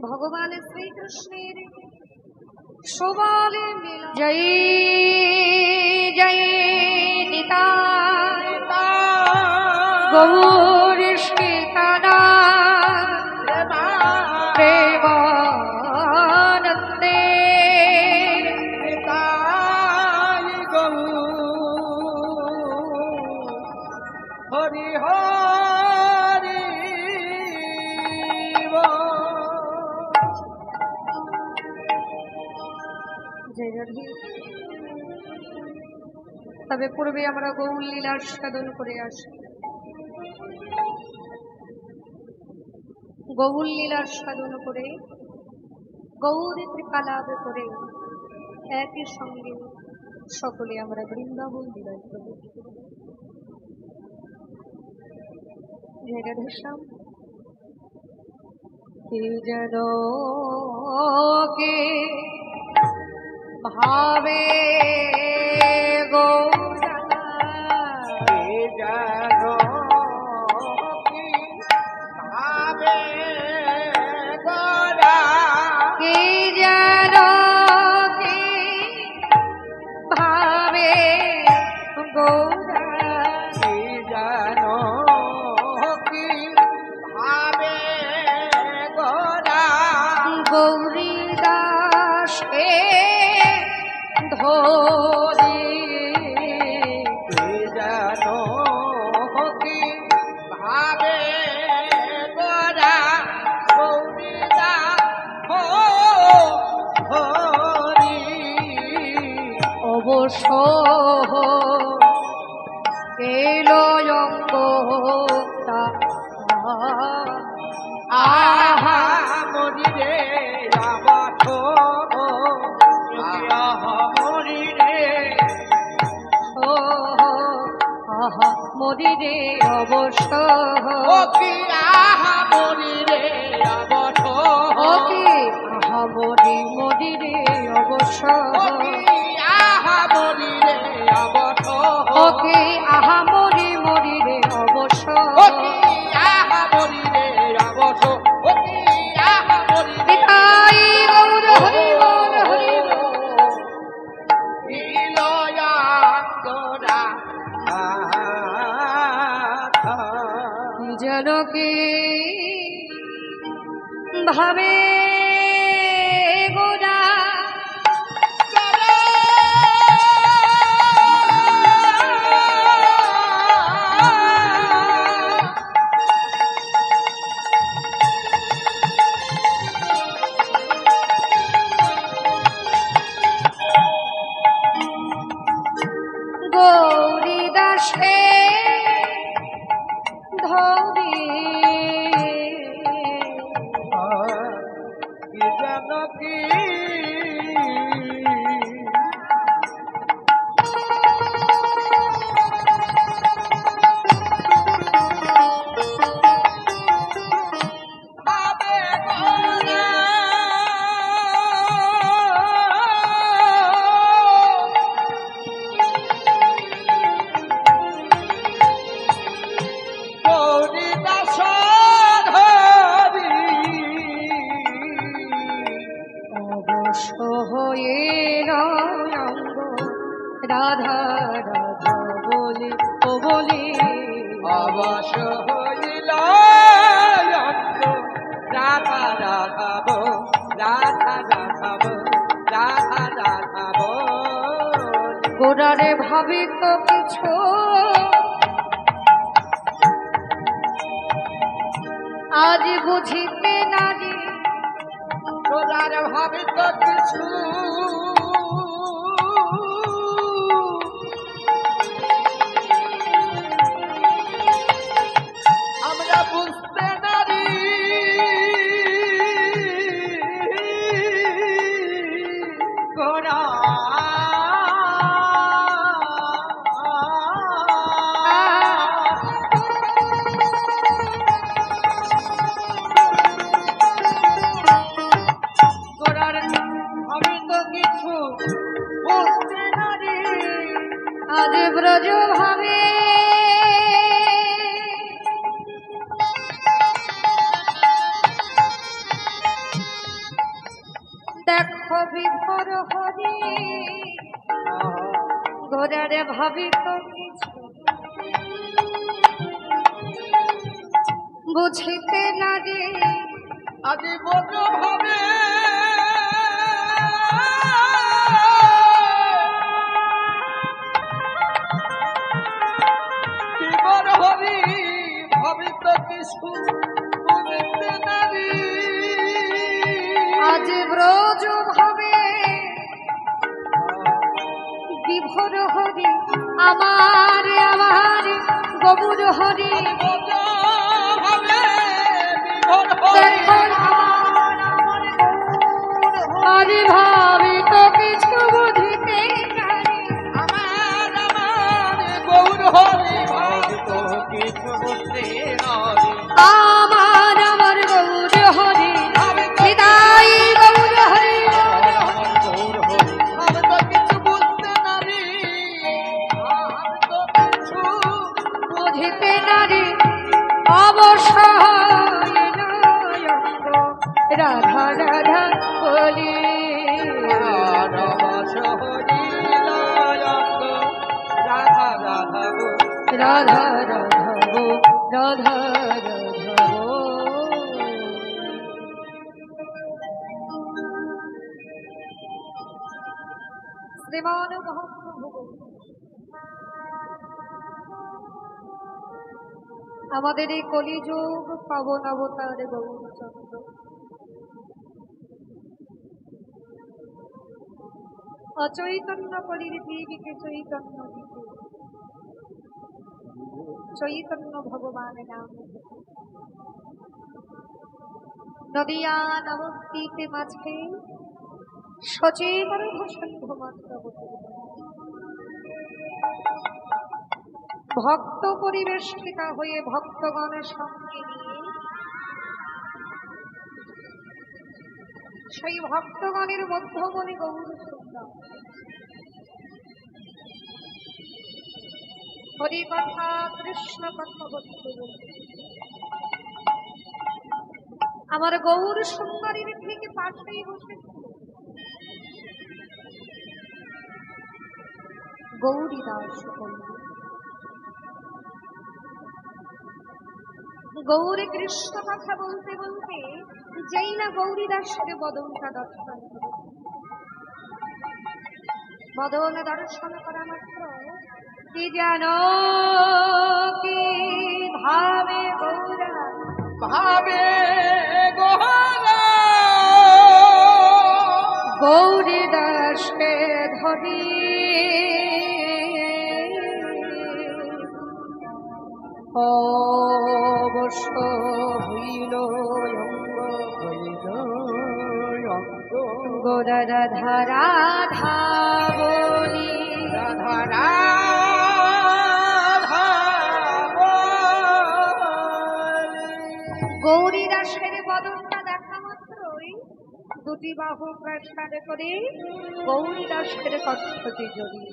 भगवान श्री कृष्णेर शोभाले मिलन जय जय निताय गौर श्रीकाना प्रेमानंदे निताय गौर हरि हरि তবে পূর্বে আমরা গৌর লীলার সাধন করে আসি। গৌর লীলার সাধন করে গৌর কৃপা লাভ করে একই সঙ্গে সকলে আমরা বৃন্দাবন লীলায় প্রবেশ করব। কে যেন কে ভাবে গৌরা জানো কি ভাবে গোরা কে যেন কে ভাবে গৌরা কি জানো কি ভাবে গোরা গৌরী দাসকে ধরে কি জানো কি ভাবে গোরা গৌরীদা হরি অবশ্য এলয়ঙ্গতা আহা মরি রে রাবত আহা মরি রে আহা মরিরে অবশ্য ও কি আহা মরি রে রাবত ওকে আহা মরিরে অবশ্য ও কি আহা মরি রে রাবত ওকে আহা মরিরে অবশ্য ও কি আহা মরি রে রাবত ও কি আহা মরি রে নিতাই গৌর হরি বল হরি বল। ইলয়াঙ্গরা যেন কি ভাবে গোরা গৌরী দাসে ধরে কি জানো কি ভাবে গোরা গৌরী দাস ধরি অবশ্য হয়ে রঙ্গ রাধা রাধা বলে ও বলে অবশ্য হইল রাধা রাধাব রাধা রাধাব রাধা রাধাব গোরারে ভাবি তো কিছু আজ বুঝিতে নারী তোরার ভাবে তো কিছু আমরা বুঝতে নারি গোরা গোরার আমি তো কিছু বুঝতে নারি আজ ব্রজ ভাবে দেখো বিভোর হরি গোরারে ভাবিত কিছু বুঝিতে না রে আজ বড় হবে বিবর হরি ভাবিত কিছু বুঝিতে নারী আজ ব্রজ ভাবে বিভোর হরি আমার আমার গৌর হরি দেখো আমার আমার গৌর হরি ভাবিত কিছু বুঝিতে নারে আমার আমার গৌর হরি ভাবিত কিছু বুঝতে নারী আমার আমার গৌর হরি হৃদয় গৌর হরি গৌর হরি ভাবিত কিছু বুঝতে নারী ভাবিত কিছু বুঝিতে নারে অবশ্যই নয়ঙ্গ রাধা রাধা বলি রাধা হরি লয়ঙ্গ রাধা রাধা গো রাধা রাধা গো রাধা রাধা গো। শ্রীমান মহাপ্রভু আমাদের এই কলিযুগ পাবন অবতার গৌরচন্দ্র অচৈতন্য কলির দেবীকে চৈতন্য দিতে চৈতন্য ভগবান নাম নদিয়া নবদ্বীপে মাঝে সচেতন ভূষণ্ড মাত্র ভক্ত পরিবেষ্টিতা হয়ে ভক্তগণের সঙ্গে নিয়ে সেই ভক্তগণের মধ্যমণি গৌর সুন্দর হরি কথা কৃষ্ণ কথা বলতে বলতে আমার গৌর সুন্দরীর থেকে পাশেই বসেছিল গৌরী দাস গৌরী কৃষ্ণ কথা বলতে বলতে যেই না গৌরী দাসের বদনটা দর্শন করে বদন দর্শন করা মাত্র কি জানো কি ভাবে গৌরা ভাবে গোহারা গৌরী দাসকে ধরি অবশ্য হইল গোরা রাধা রাধা বলি রাধা রাধা গৌরী দাসের বদনটা দেখা মাত্রই দুটি বাহু প্রসার করে গৌরী দাসের কণ্ঠটি জড়িয়ে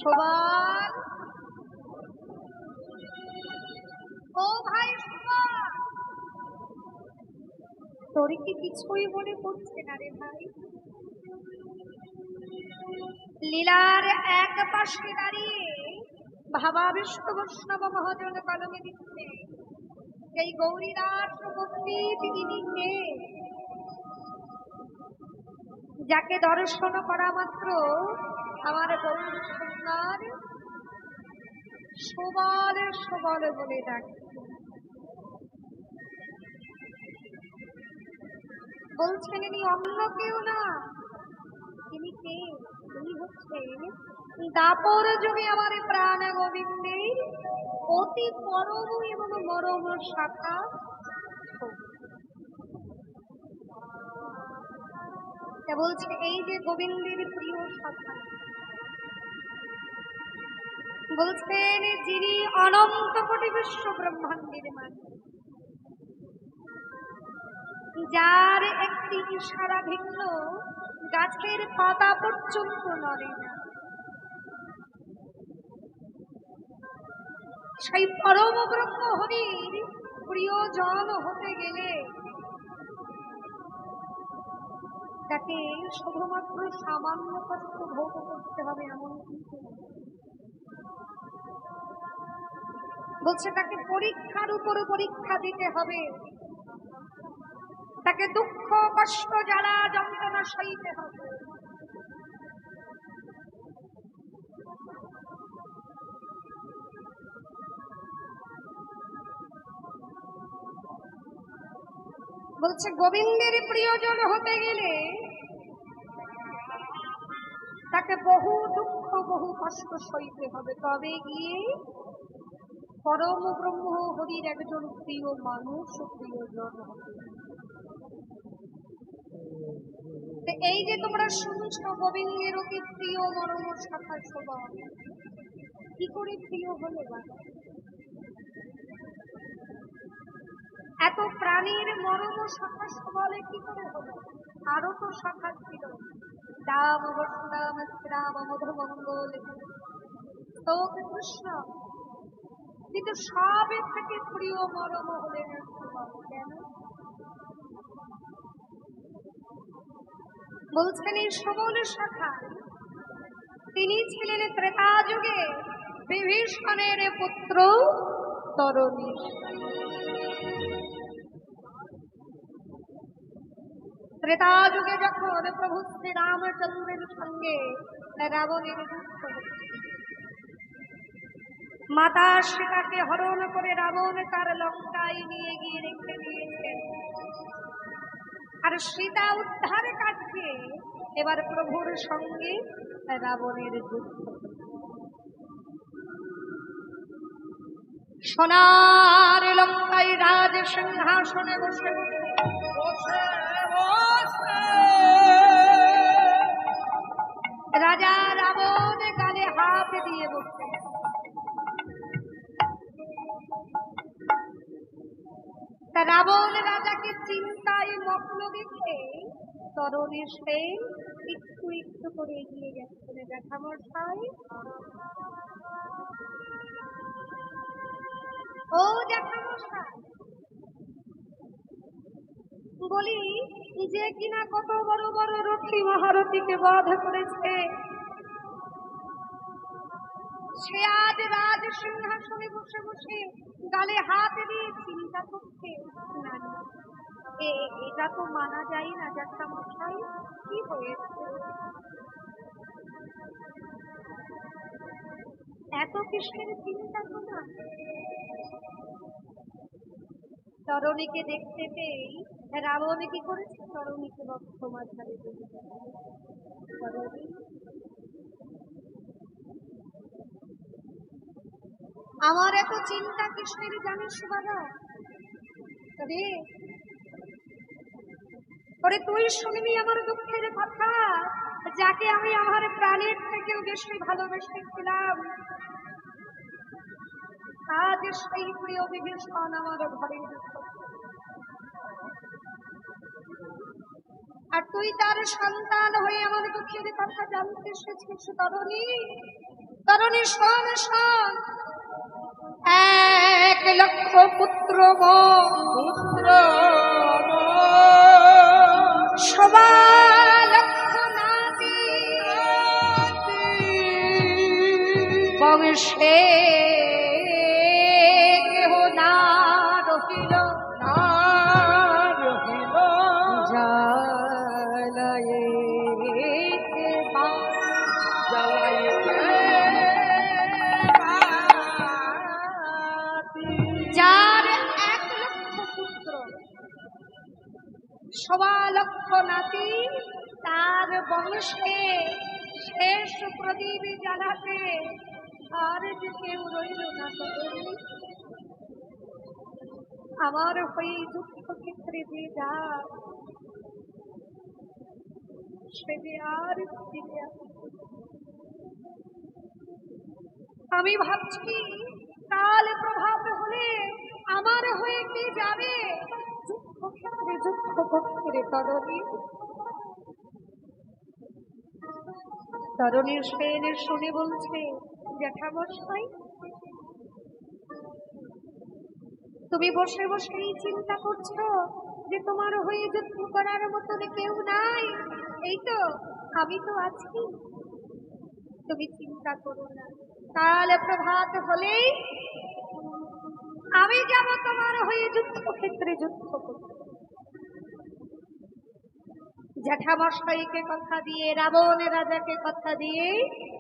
সবার ও ভাই সবার তোর কি কিছুই মনে পড়ছে না রে ভাই লীলার এক পাশে দাঁড়িয়ে ভাবাবিষ্ট বৈষ্ণব মহাজন কলমে দিচ্ছে এই গৌরীদাস পণ্ডিত ইনি কে যাকে দর্শন করা মাত্র আমার গৌর সুন্দর সবল সবল বলে ডাকে বলছেন ইনি অন্য কেউ না তিনি কে তিনি হচ্ছেন দাপর যুগে আমার প্রাণ গোবিন্দের অতি পরম এবং মরম শাখা বলছে এই যে গোবিন্দের প্রিয় শাখা বলছেন যিনি অনন্ত কোটি বিশ্ব ব্রহ্মাণ্ডের মালিক যার একটি ইশারা ভিন্ন গাছের পাতা পর্যন্ত নড়ে না সেই পরম ব্রহ্ম হরির প্রিয়জন হতে গেলে তাকে শুধুমাত্র সামান্য কষ্ট ভোগ করতে হবে এমন কিন্তু না। বলছে তাকে পরীক্ষার উপর পরীক্ষা দিতে হবে, তাকে দুঃখ কষ্ট জ্বালা যন্ত্রণা সইতে হবে। বলছে গোবিন্দের প্রিয়জন হতে গেলে তাকে বহু দুঃখ বহু কষ্ট সইতে হবে, তবে গিয়ে পরম ব্রহ্ম হরির একজন প্রিয় মানুষ ও প্রিয়জন হবে। এই যে তোমরা শুনছ গোবিন্দের অতি প্রিয় মরম শাখা শোভা, কি করে প্রিয় হলে বাবা? এত প্রাণীর মরম শাখা শোভালে কি করে হলো? আরো তো শাখা ছিল, রাম বসুরাম শ্রীরাম মধুমঙ্গল তোক কৃষ্ণ, কিন্তু সবের থেকে প্রিয় মরম হলেন কেন? বলছেন এই সবল শাখা তিনি ছিলেন ত্রেতা যুগে বিভীষণের পুত্র তরণী। ত্রেতা যুগে যখন প্রভু শ্রী রামচন্দ্রের সঙ্গে রাবণের যুদ্ধ, মাতা সীতাকে হরণ করে রাবণ তার লঙ্কায় নিয়ে গিয়ে রেখে দিয়েছেন, আর সীতা উদ্ধার কাটছে, এবার প্রভুর সঙ্গে রাবণের যুদ্ধ। সোনার লঙ্কায় রাজ সিংহাসনে বসে বসে রাজা রাবণ গালে হাত দিয়ে বসে। রাবণ রাজাকে চিন্তায় মগ্ন দেখে তরণী সে একটু একটু করে এগিয়ে যাচ্ছেন। জ্যাঠামশাই, ও জ্যাঠামশাই, বলি যে কিনা কত বড় বড় রথী মহারথীকে বধ করেছে, সে আজ রাজ সিংহাসনে বসে বসে গালে হাত দিয়ে চিন্তা করছে। এটা তো মানা যায় না জ্যাঠামশাই, কি হয়েছে? এত কিসের চিন্তা ভাবনা? তরণীকে দেখতে পেয়ে রাবণ কি করেছে? তরণীকে বক্ষ মাঝারে দিয়েছে। তরণী, আমার এত চিন্তা কিসের জানিস বাবা? রে ওরে, তুই শুনবি আমার দুঃখের কথা, যাকে আমি আমার প্রাণের থেকেও বেশি ভালোবেসেছিলাম, আজ সেই প্রিয় বিভীষণ আমার ঘরে দুঃখ, আর তুই তার সন্তান হয়ে আমার দুঃখের কথা জানতে এসেছিস। তরণী, তরণী শোন শোন, 1,00,000 পুত্র পুত্র 1,00,000 নাতি বংশে কেহ না রহিল, না রহিল জ্বালাইতে জ্বালাইতে, যার 1,00,000 পুত্র 1,00,000 নাতি, তার বংশে শেষ প্রদীপ জ্বালাতে আর যে কেউ রইল না। আমার হয়ে দুঃখ ক্ষেত্রে যে যা, সে যে আর ফিরে আসে। আমি ভাবছি কাল প্রভাব হলে আমার হয়ে কে যাবে দুঃখ ক্ষেত্রে, দুঃখ ক্ষেত্রে। তরণী, তরণীর সেন শুনে বলছে, জ্যাঠামশাই, তুমি বসে বসেই চিন্তা করছো যে তোমার হয়ে যুদ্ধ করার মতন কেউ নাই? এই তো আমি তো আছি, তুমি চিন্তা করো না। কাল প্রভাত হলেই আমি যাব তোমার হয়ে যুদ্ধক্ষেত্রে যুদ্ধ করতে। জ্যাঠামশাইকে কথা দিয়ে, রাবণ রাজাকে কথা দিয়ে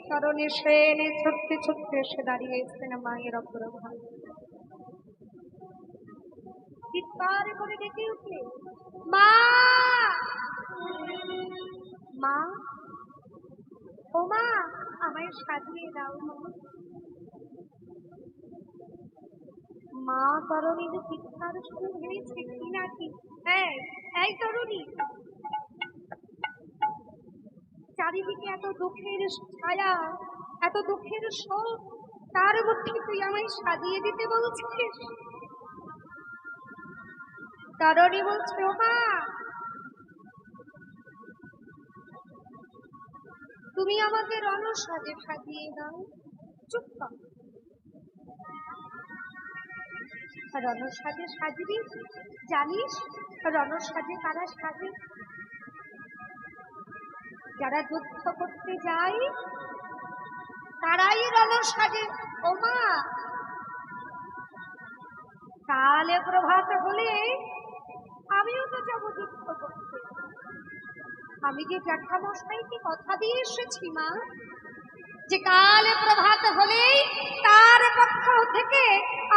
চরণে সেনে ছুটতে ছুটতে এসে দাঁড়িয়েছেন মায়ের অগ্রভাগ। চিৎকার করে ডেকে উঠে, মা মা, ও মা, আমায় সাজিয়ে দাও। মা তরুণীর চিৎকার শুনে ভেবেছে কি নাকি, হ্যাঁ এই তরুণী, চারিদিকে এত দুঃখের ছায়া, এত দুঃখের শোক, তার মধ্যে তুই আমায় সাজিয়ে দিতে বলছিস? তরুণী বলছে, ও মা, তুমি আমাকে রণসাজে সাজিয়ে দাও। চুপ কর, রণসাজে সাজবি? জানিস রণসাজে কারা সাজে? যারা যুদ্ধ করতে যায় তারাই রণসাজে। ও মা, কালে প্রভাত হলে আমিও তো যাবো যুদ্ধ করতে। আমি যে জ্যাঠামশাইকে কথা দিয়ে এসেছি মা, যে কালে প্রভাত হলেই তার পক্ষ থেকে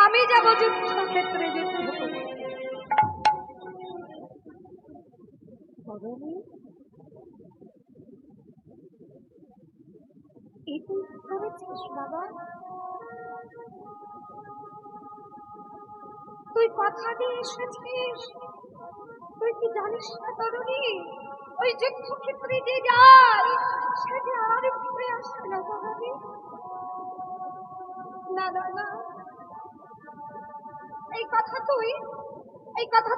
আমি যাব যুদ্ধক্ষেত্রে যুদ্ধ করতে। এই তুই করেছিস বাবা? তুই কথা দিয়ে এসেছিস, তুই কি জানিস না তরুণী, ওই যুদ্ধক্ষেত্রে যে যায় সে যে আর ফিরে আসে না তরুণী। না না না, এই কথা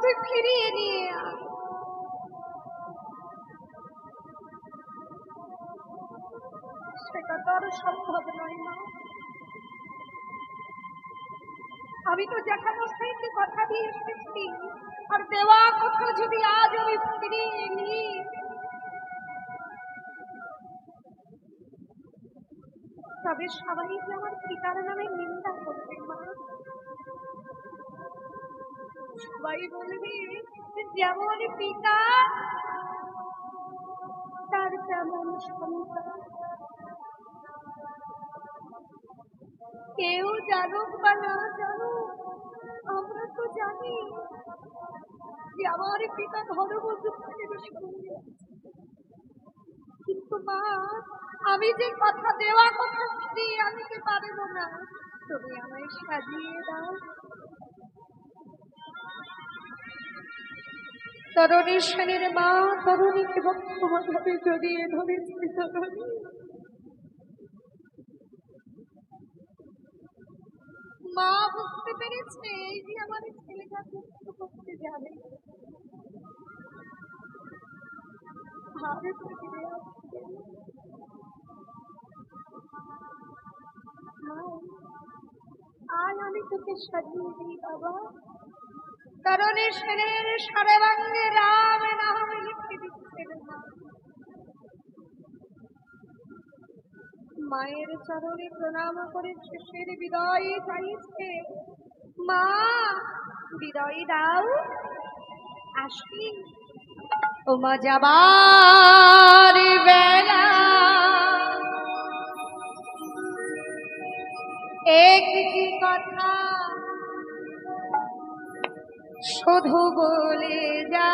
তুই ফিরিয়ে নিয়ে আয়। সেটা তো আর সম্ভব নয় মা। আমি তো জ্যাঠামশাইকে কথা দিয়ে এসেছি, আর দেওয়া কথা যদি আজ আমি ফিরিয়ে নিই, তবে সবাই যে আমার পিতার নামে নিন্দা করবে মা। সবাই বলবে যেমন পিতা তার তেমন সন্তান। কেউ জানুক বা না জানুক, আমরা তো জানি যে আমার পিতা ধর্মযুদ্ধের সঙ্গে। কিন্তু মা, আমি যে কথা দেওয়া কথা ফিরিয়ে আনতে পারবো না, তুমি আমায় সাজিয়ে দাও। তরুণী সেনের মা তরুণীকে বক্ষভাবে জড়িয়ে ধরেছে। তরুণী, মা বুঝতে পেরেছে এই যে আমার ছেলেটা যুদ্ধ করতে যাবে, আজ আমি তোকে সাজিয়ে দিই বাবা। তরুণী সেনের সারেবাঙ্গে রাম নাম লিখে দিচ্ছেন মা। মায়ের চরণে প্রণাম করে শেষের বিদায় চাইছে। মা, বিদায় দাও, আসি। ও মা, যাবার বেলা একটি কথা শুধু বলে যা,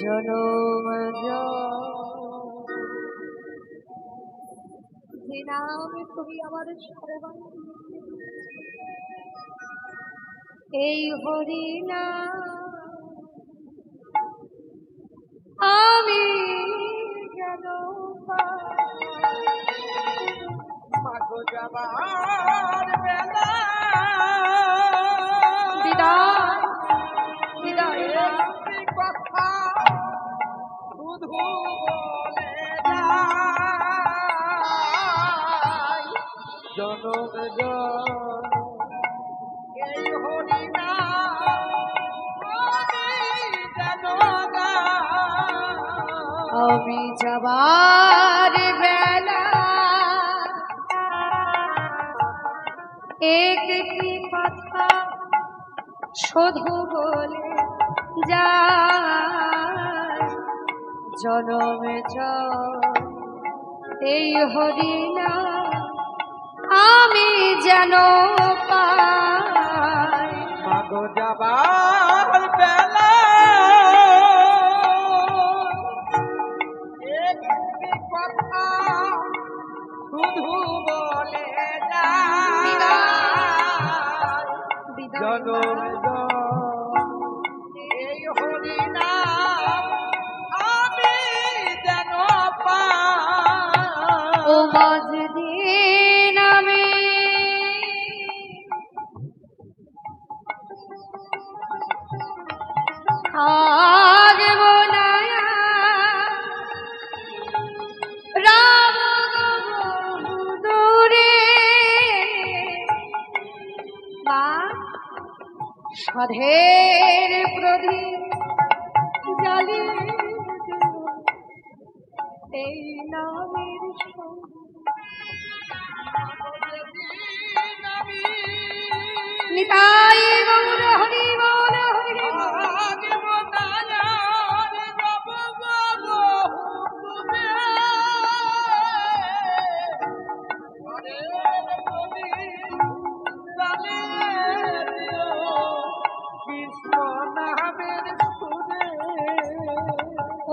জনম যে নাম তুমি আমার সর্বাঙ্গে, এই হরি নাম আমি যেন মাগো যাবার বেলা বিদায় বিদায় একটি কথা শুধু বলে যাই, জনম আমি যাবার বেলা একটি কথা শুধু বলে যায়, জনমে এই হরিনা আমি যেন পাই। মাগো যাবার বেলা একটি কথা শুধু বলে যায়, জনম এই হরিনাম আমি যেন পাই। ও মাঝ দিন আমি থাকব না রাম দূরে, মা সাধের প্রদীপ জ্বালিয়ে এই নামের নিতাই গৌর হরি বল হরি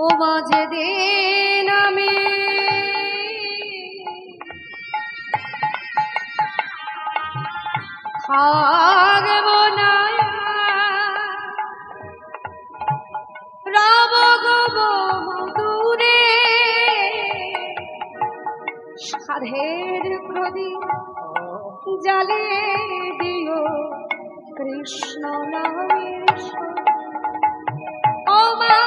ও মাঝে দিন আমি থাকব না রাম দূরে, সাধের প্রদীপ জ্বালিয়ে দিও কৃষ্ণ নামের সুর। ও মা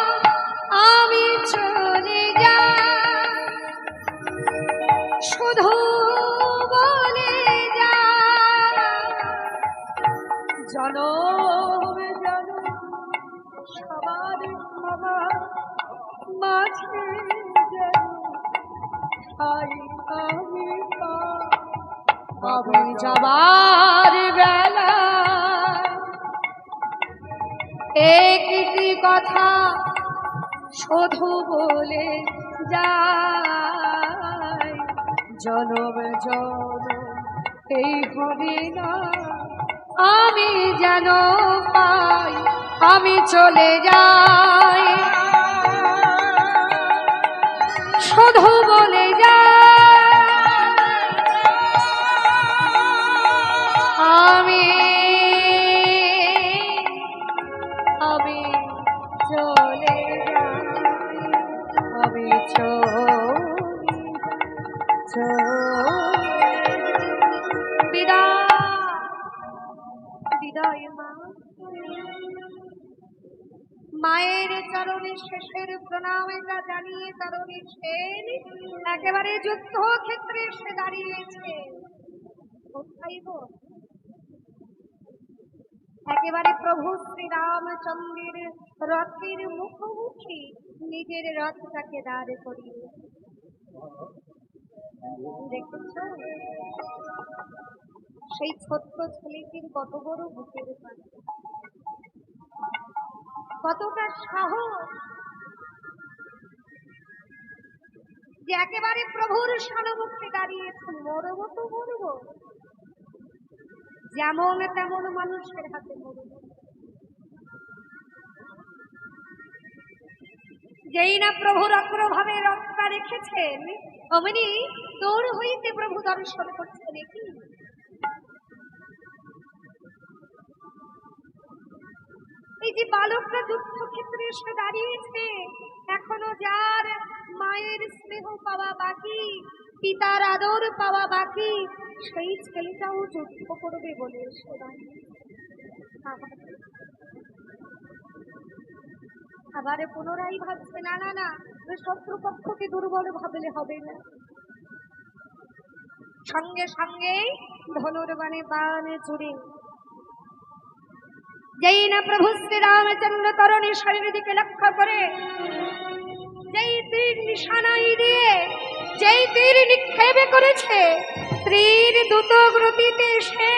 আমি চলে যাই শুধু বলে যাই, জনম জনম সবার সবার মাঝে যেন ঠাই আমি পাই। আমি যাবার বেলা একটি কথা শুধু বলে যায়, জনম জনম এই হরিনা আমি যেন পাই। আমি চলে যাই শুধু বলে যাই, আমি আমি চলে যাই, আমি বিদায় বিদায় মা। মায়ের চরণে শেষের প্রণামটা জানিয়ে তরণী সেন একেবারে যুদ্ধক্ষেত্রে এসে দাঁড়িয়েছে। কোথায় গো? একেবারে প্রভু শ্রীরামচন্দ্রের রথের মুখোমুখি নিজের রথটাকে দাঁড় করিয়ে দেখেছ সেই ছোট্ট ছেলেটির কত বড় বুকের পানি, কতটা সাহস যে একেবারে প্রভুর সম্মুখে দাঁড়িয়েছে। মরবো তো মরবো, যেমন তেমন মানুষের হাতে মরবো। যেই না প্রভুর অগ্রভাবে রক্ষা রেখেছেন অমনি দূর হইতে প্রভু দর্শন করছে দেখি। এই যে বালকরা যুদ্ধক্ষেত্রে এসে দাঁড়িয়েছে, এখনো যার মায়ের স্নেহ পাওয়া বাকি, পিতার আদর পাওয়া বাকি, সেই ছেলেটাও যুদ্ধ করবে বলে এসে আবার পুনরায় ভাবছে না না না, শত্রুপক্ষকে দুর্বল ভাবলে হবে না। সঙ্গে সঙ্গে ধনুর বাণে বাণে চুড়ে যেই না প্রভু শ্রী রামচন্দ্র তরণী শরীরের দিকে লক্ষ্য করে যেই তীর নিশানায় দিয়ে যেই তীর নিক্ষেপ করেছে, তীর দ্রুত গতিতে এসে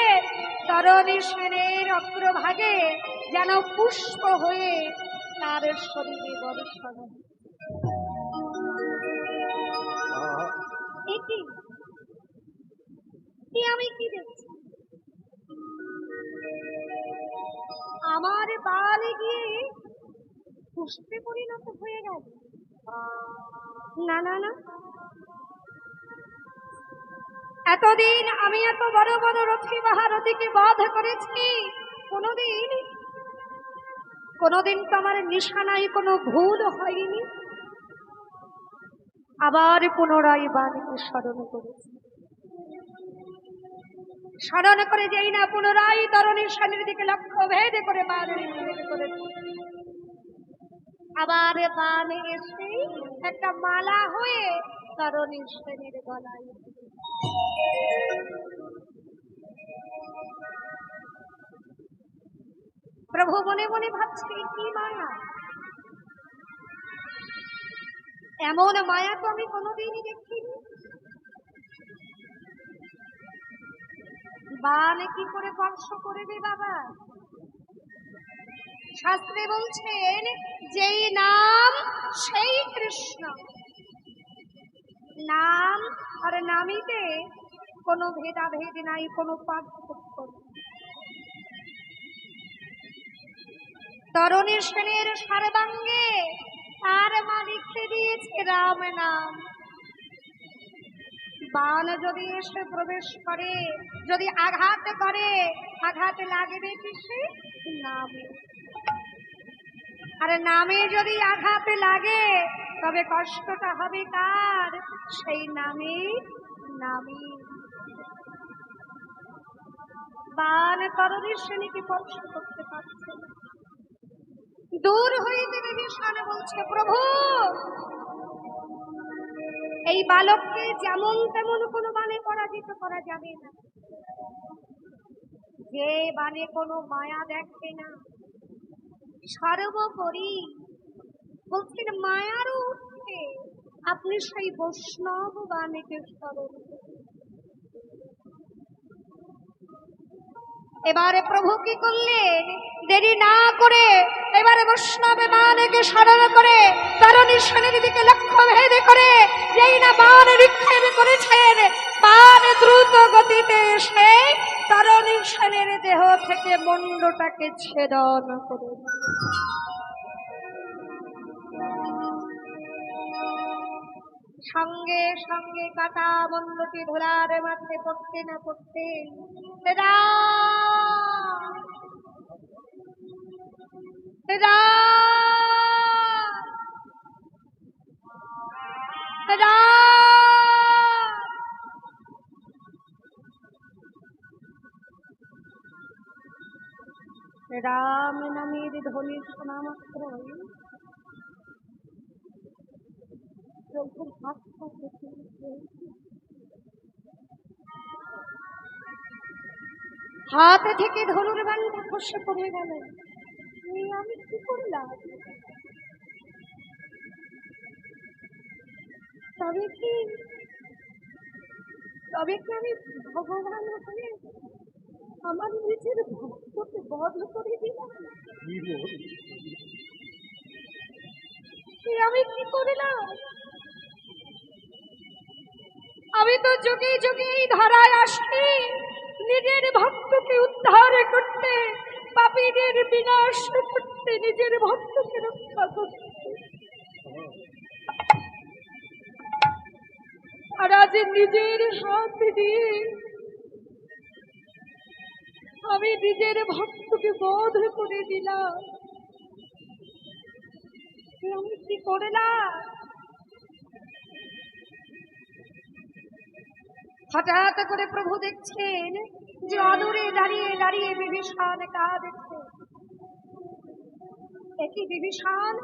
তরণী সেনের অগ্রভাগে যেন পুষ্প হয়ে তার শরীরে বর্ষণ। আমি কি দেখছি? আমার বাল গিয়ে পুষ্পে পরিণত হয়ে গেল। না না না, এতদিন আমি এত বড় বড় রথী মহারথীকে বধ করেছি, কোনোদিন তো আমার নিশানায় কোনো ভুল হয়নি। আবার পুনরায় বাণীকে স্মরণ করেছি, স্মরণ করে যেই না পুনরায় তরণীর সামনের দিকে লক্ষ্য ভেদ করে বাণের ভেদ করেছি। আবার বাণে এসে একটা মালা হয়ে তরণীর সেনের গলায়। প্রভু মনে মনে ভাবছে, কি মায়া! এমন মায়া তো আমি কোনোদিনই দেখিনি। বান কি করে স্পর্শ করবে বাবা? শাস্ত্রে বলছেন, যেই নাম সেই কৃষ্ণ। নাম আর নামিতে কোনো ভেদাভেদ নাই, কোনো পার্থক্য নেই। তরণী সেনের সর্বাঙ্গে তার মা লিখে দিয়েছে রাম নাম। বান যদি এসে প্রবেশ করে, যদি আঘাত করে, আঘাত লাগবে কিসে? নামে। আর নামে যদি আঘাত লাগে, তবে কষ্টটা হবে কার? সেই নামে নামে। বান তরণীর সেনীকে স্পর্শ করতে পারছে না। দূর হইতে বিভীষণ বলছে, প্রভু এই বালককে যেমন তেমন কোনো বানে পরাজিত করা যাবে না। যে বানে কোনো মায়া দেখে না, সর্বোপরি বলছেন মায়ার উঠে আপনি সেই বৈষ্ণব বাণীকে স্মরণ করুন। এবারে প্রভু কি করলেন? দেরি না করে এবারে বৈষ্ণব বাণীকে স্মরণ করে তরণী সেনের দিকে লক্ষ্য ভেদ করে যেই না বাণ নিক্ষেপ করেছেন, বাণ দ্রুত গতিতে এসে তরণী সেনের দেহ থেকে মুন্ডটাকে ছেদন করে। সঙ্গে সঙ্গে কাটা মুন্ডটি ধরার মাঝে পড়তে না পড়তে রাম রাম রাম রাম নামের ধ্বনি শোনা মাত্র হাত থেকে ধনুর বাণটা খসে পড়ে গেল। আমি কি করলাম? তবে কি আমি ভগবান হয়ে আমার নিজের ভক্তকে বধ করে দিলাম? আমি কি করলাম? আমি তো যুগে যুগে এই ধারায় আসি নিজের ভক্তকে উদ্ধার করতে, পাপীদের বিনাশ করতে, নিজের ভক্তকে রক্ষা করতে। আর আজ নিজের হাত দিয়ে আমি নিজের ভক্তকে বধ করে দিলাম। আমি কি করলাম? হঠাৎ করে প্রভু দেখছেন যে অদূরে দাঁড়িয়ে দাঁড়িয়ে বিভীষণ কাঁদছে। একই বিভীষণ,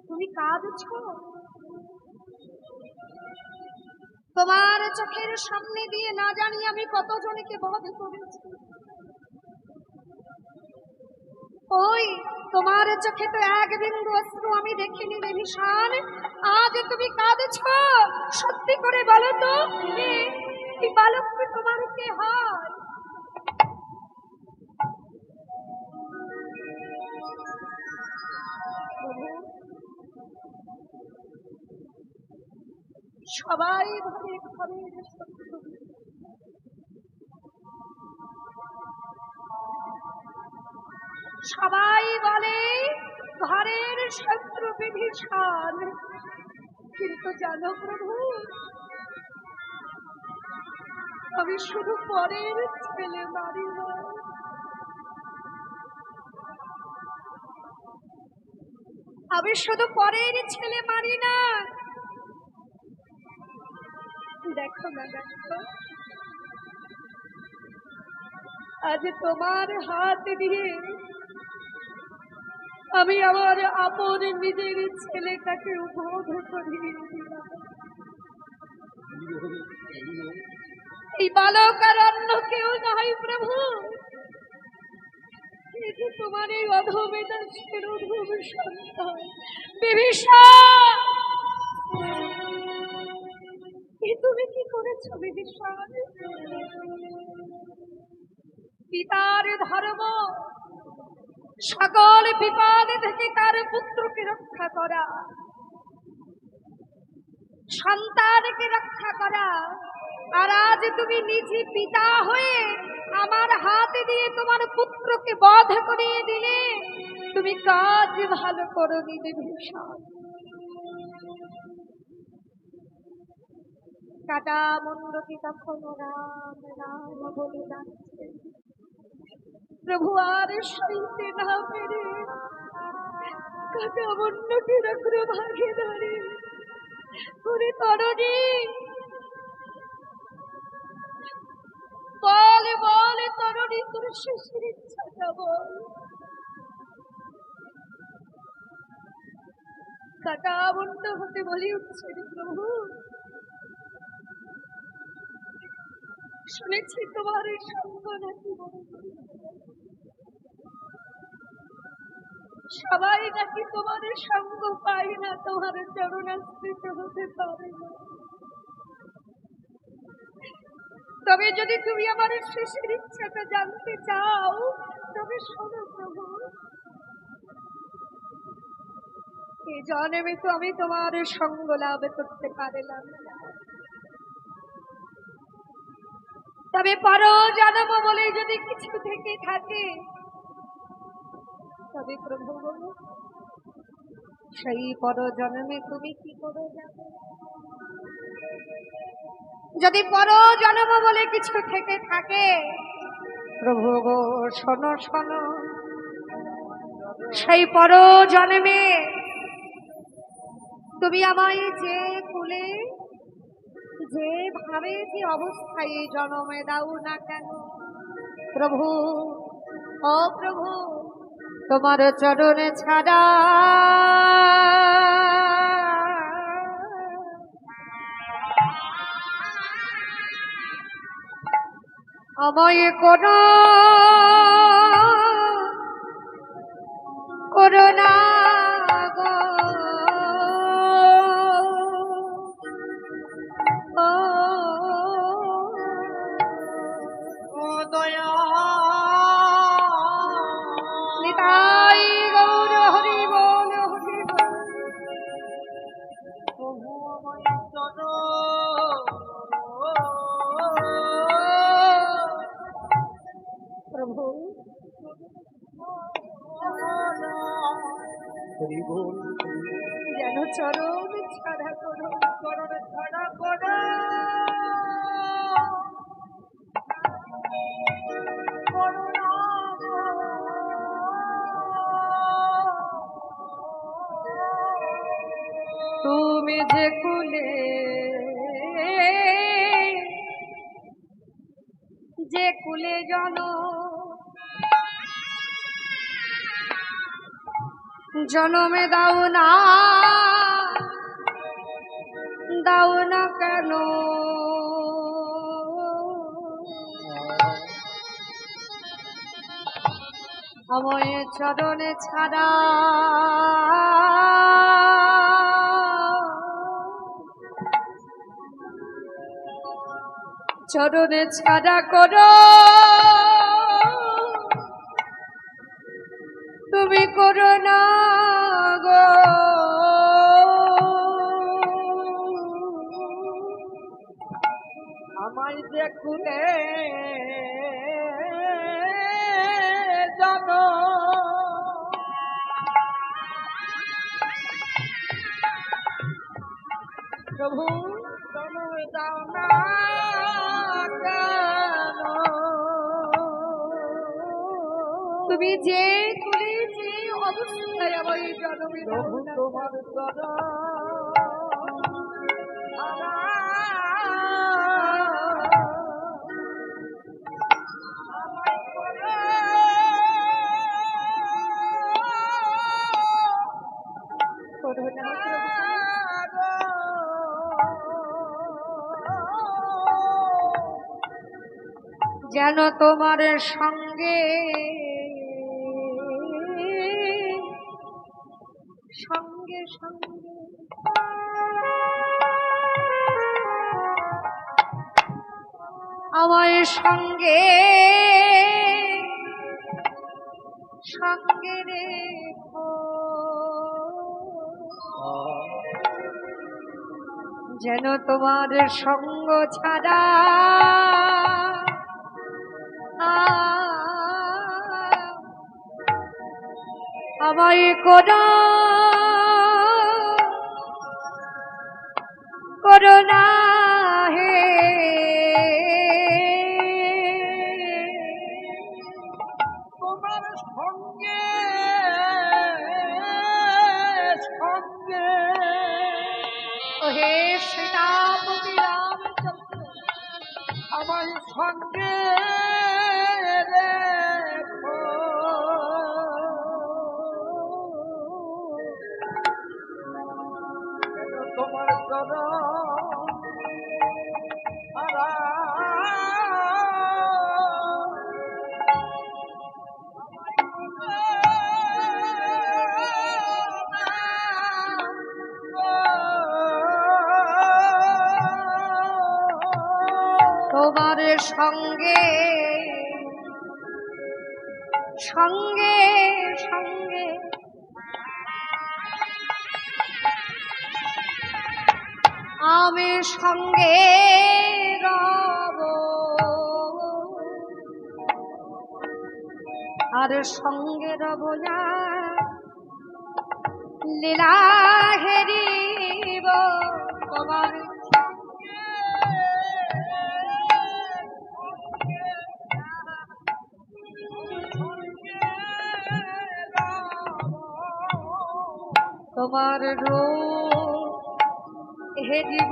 তুমি কাঁদছো? তোমার চোখের সামনে দিয়ে না জানি আমি কতজনকে বধ করেছি। ওই তোমার চোখে তো এক বিন্দু অশ্রু আমি দেখিনি বিভীষণ, আজ তুমি কাঁদছ, সত্যি করে বলো তো এই বালকটি তোমার কে হয়? সবাই ভাবে ঘরের শত্রু, সবাই বলে ঘরের শত্রু বিভীষণ, কিন্তু জানো প্রভু, আমি শুধু পরের ছেলে মারি না, আমি শুধু পরের ছেলে মারি না। দেখো না, দেখো আজ তোমার হাত দিয়ে আমি আমার আপন নিজের ছেলেটাকে উদ্বোধ করিয়ে দিলাম। এই বালক আর অন্য কেউ নয় প্রভু, এই যে তোমার এই অধমেটা শিরোধম সন্তান বিভীষণ। তুমি কি করেছো বিভীষণ? পিতার ধর্ম সকল বিপদ থেকে তার পুত্রকে রক্ষা করা, সন্তানকে রক্ষা করা, আর আজ তুমি নিজে পিতা হয়ে আমার হাতে দিয়ে তোমার পুত্রকে বধ করিয়ে দিলে। তুমি কাজ ভালো করোনি বিভীষণ। কাটা মন্ডটি তখন রাম রাম বলে ডাকছে, প্রভু আর সইতে না পেরে কাটা মন্ডটির অগ্রভাগে ধরে, ওরে তরণী বল বল, তরণী তোর শেষের ইচ্ছাটা বল। কাটা মন্ড হতে বলি উঠছে, প্রভু শুনেছি তোমার এই সঙ্গ নাকি সবাই নাকি তোমার সঙ্গ পাই না, তোমার চরণাশ্রিত হতে পারে না। তবে যদি তুমি আমার শেষের ইচ্ছাটা জানতে চাও, তবে শোনো প্রভু, এই জন্মে তো আমি তোমার সঙ্গ লাভ করতে পারলাম না, তবে পর জন্ম বলে যদি কিছু থেকে থাকে, তবে প্রভু বলো সেই পর জন্মে তুমি কি করে যাবে? যদি পর জন্ম বলে কিছু থেকে থাকে, প্রভু গো শোনো শোনো, সেই পর জন্মে তুমি আমায় যে কুলে যে ভাবে যে অবস্থায় এই জন্মে দাও না কেন, প্রভু ও প্রভু তোমার চরণে ছাড়া আমায় কোনো করোনা গো, ও দয়া নিতাই গৌর হরি বল হরি বল। প্রভু আমায় চলো প্রভু হরি বল, যেন চরণ ছাড়া করো, চরণ ছাড়া করো করুণা তুমি যে কুলে যে কুলে জনমে দাও না কেন, আমায় চরণে ছাড়া চরণে ছাড়া করো তুমি করো না গো আমায় দেখুনে জানো প্রভু তুমি দাও না কেন তুমি যে তুমি যে অবস্থায় আমার এই জনমে প্রভু তোমার যেন তোমার সঙ্গে সঙ্গে সঙ্গে আমার সঙ্গে সঙ্গে রেখো যেন তোমার সঙ্গ ছাড়া আমায় করো না হে তোমার সঙ্গে সঙ্গে হে সীতাপতি রামচন্দ্র আমার সঙ্গে রেখো তোমার তোমার সঙ্গে সঙ্গে সঙ্গে আমি সঙ্গে রব আর সঙ্গে রব না লীলা হেরিব তোমার তোমার রূপ হেরিব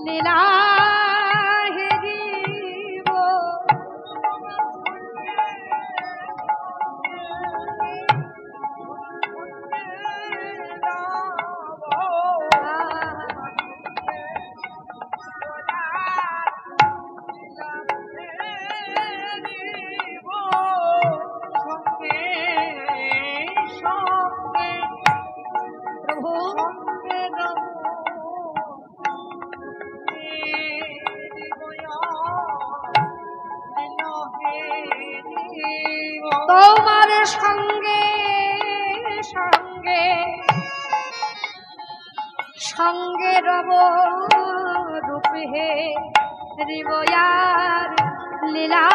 লীলা হেরিব তোমার সঙ্গে সঙ্গে সঙ্গে রব রূপে হে রিবয়ার লীলা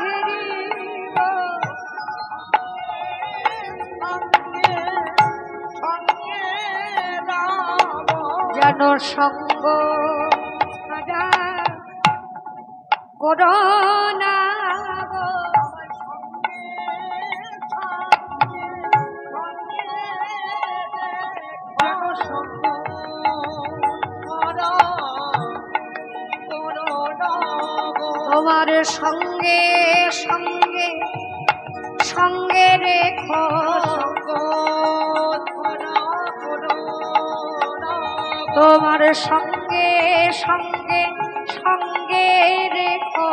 হেরিব যেন সঙ্গ ছাড়া করোনা তোমার সঙ্গে সঙ্গে সঙ্গে রেখো তোমার সঙ্গে সঙ্গে সঙ্গে রেখো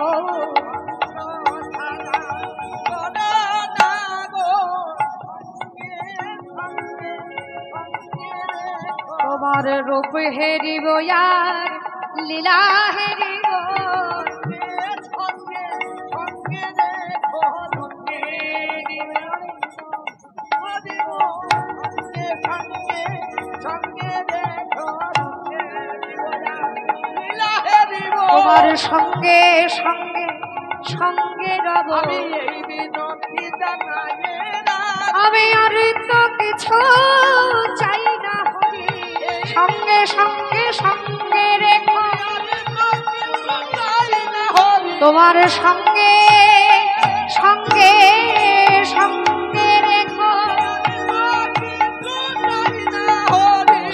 তোমার রূপ হেরিব আর লীলা হেরিব সঙ্গে সঙ্গে দেখো সঙ্গে সঙ্গে সঙ্গে দেখো তোমার সঙ্গে সঙ্গে সঙ্গে রব আমি এই বিনতি জানাই আমি আর তো কিছু চাই না হরি সঙ্গে সঙ্গে সঙ্গে রেখো তোমার সঙ্গে সঙ্গে সঙ্গে রেখো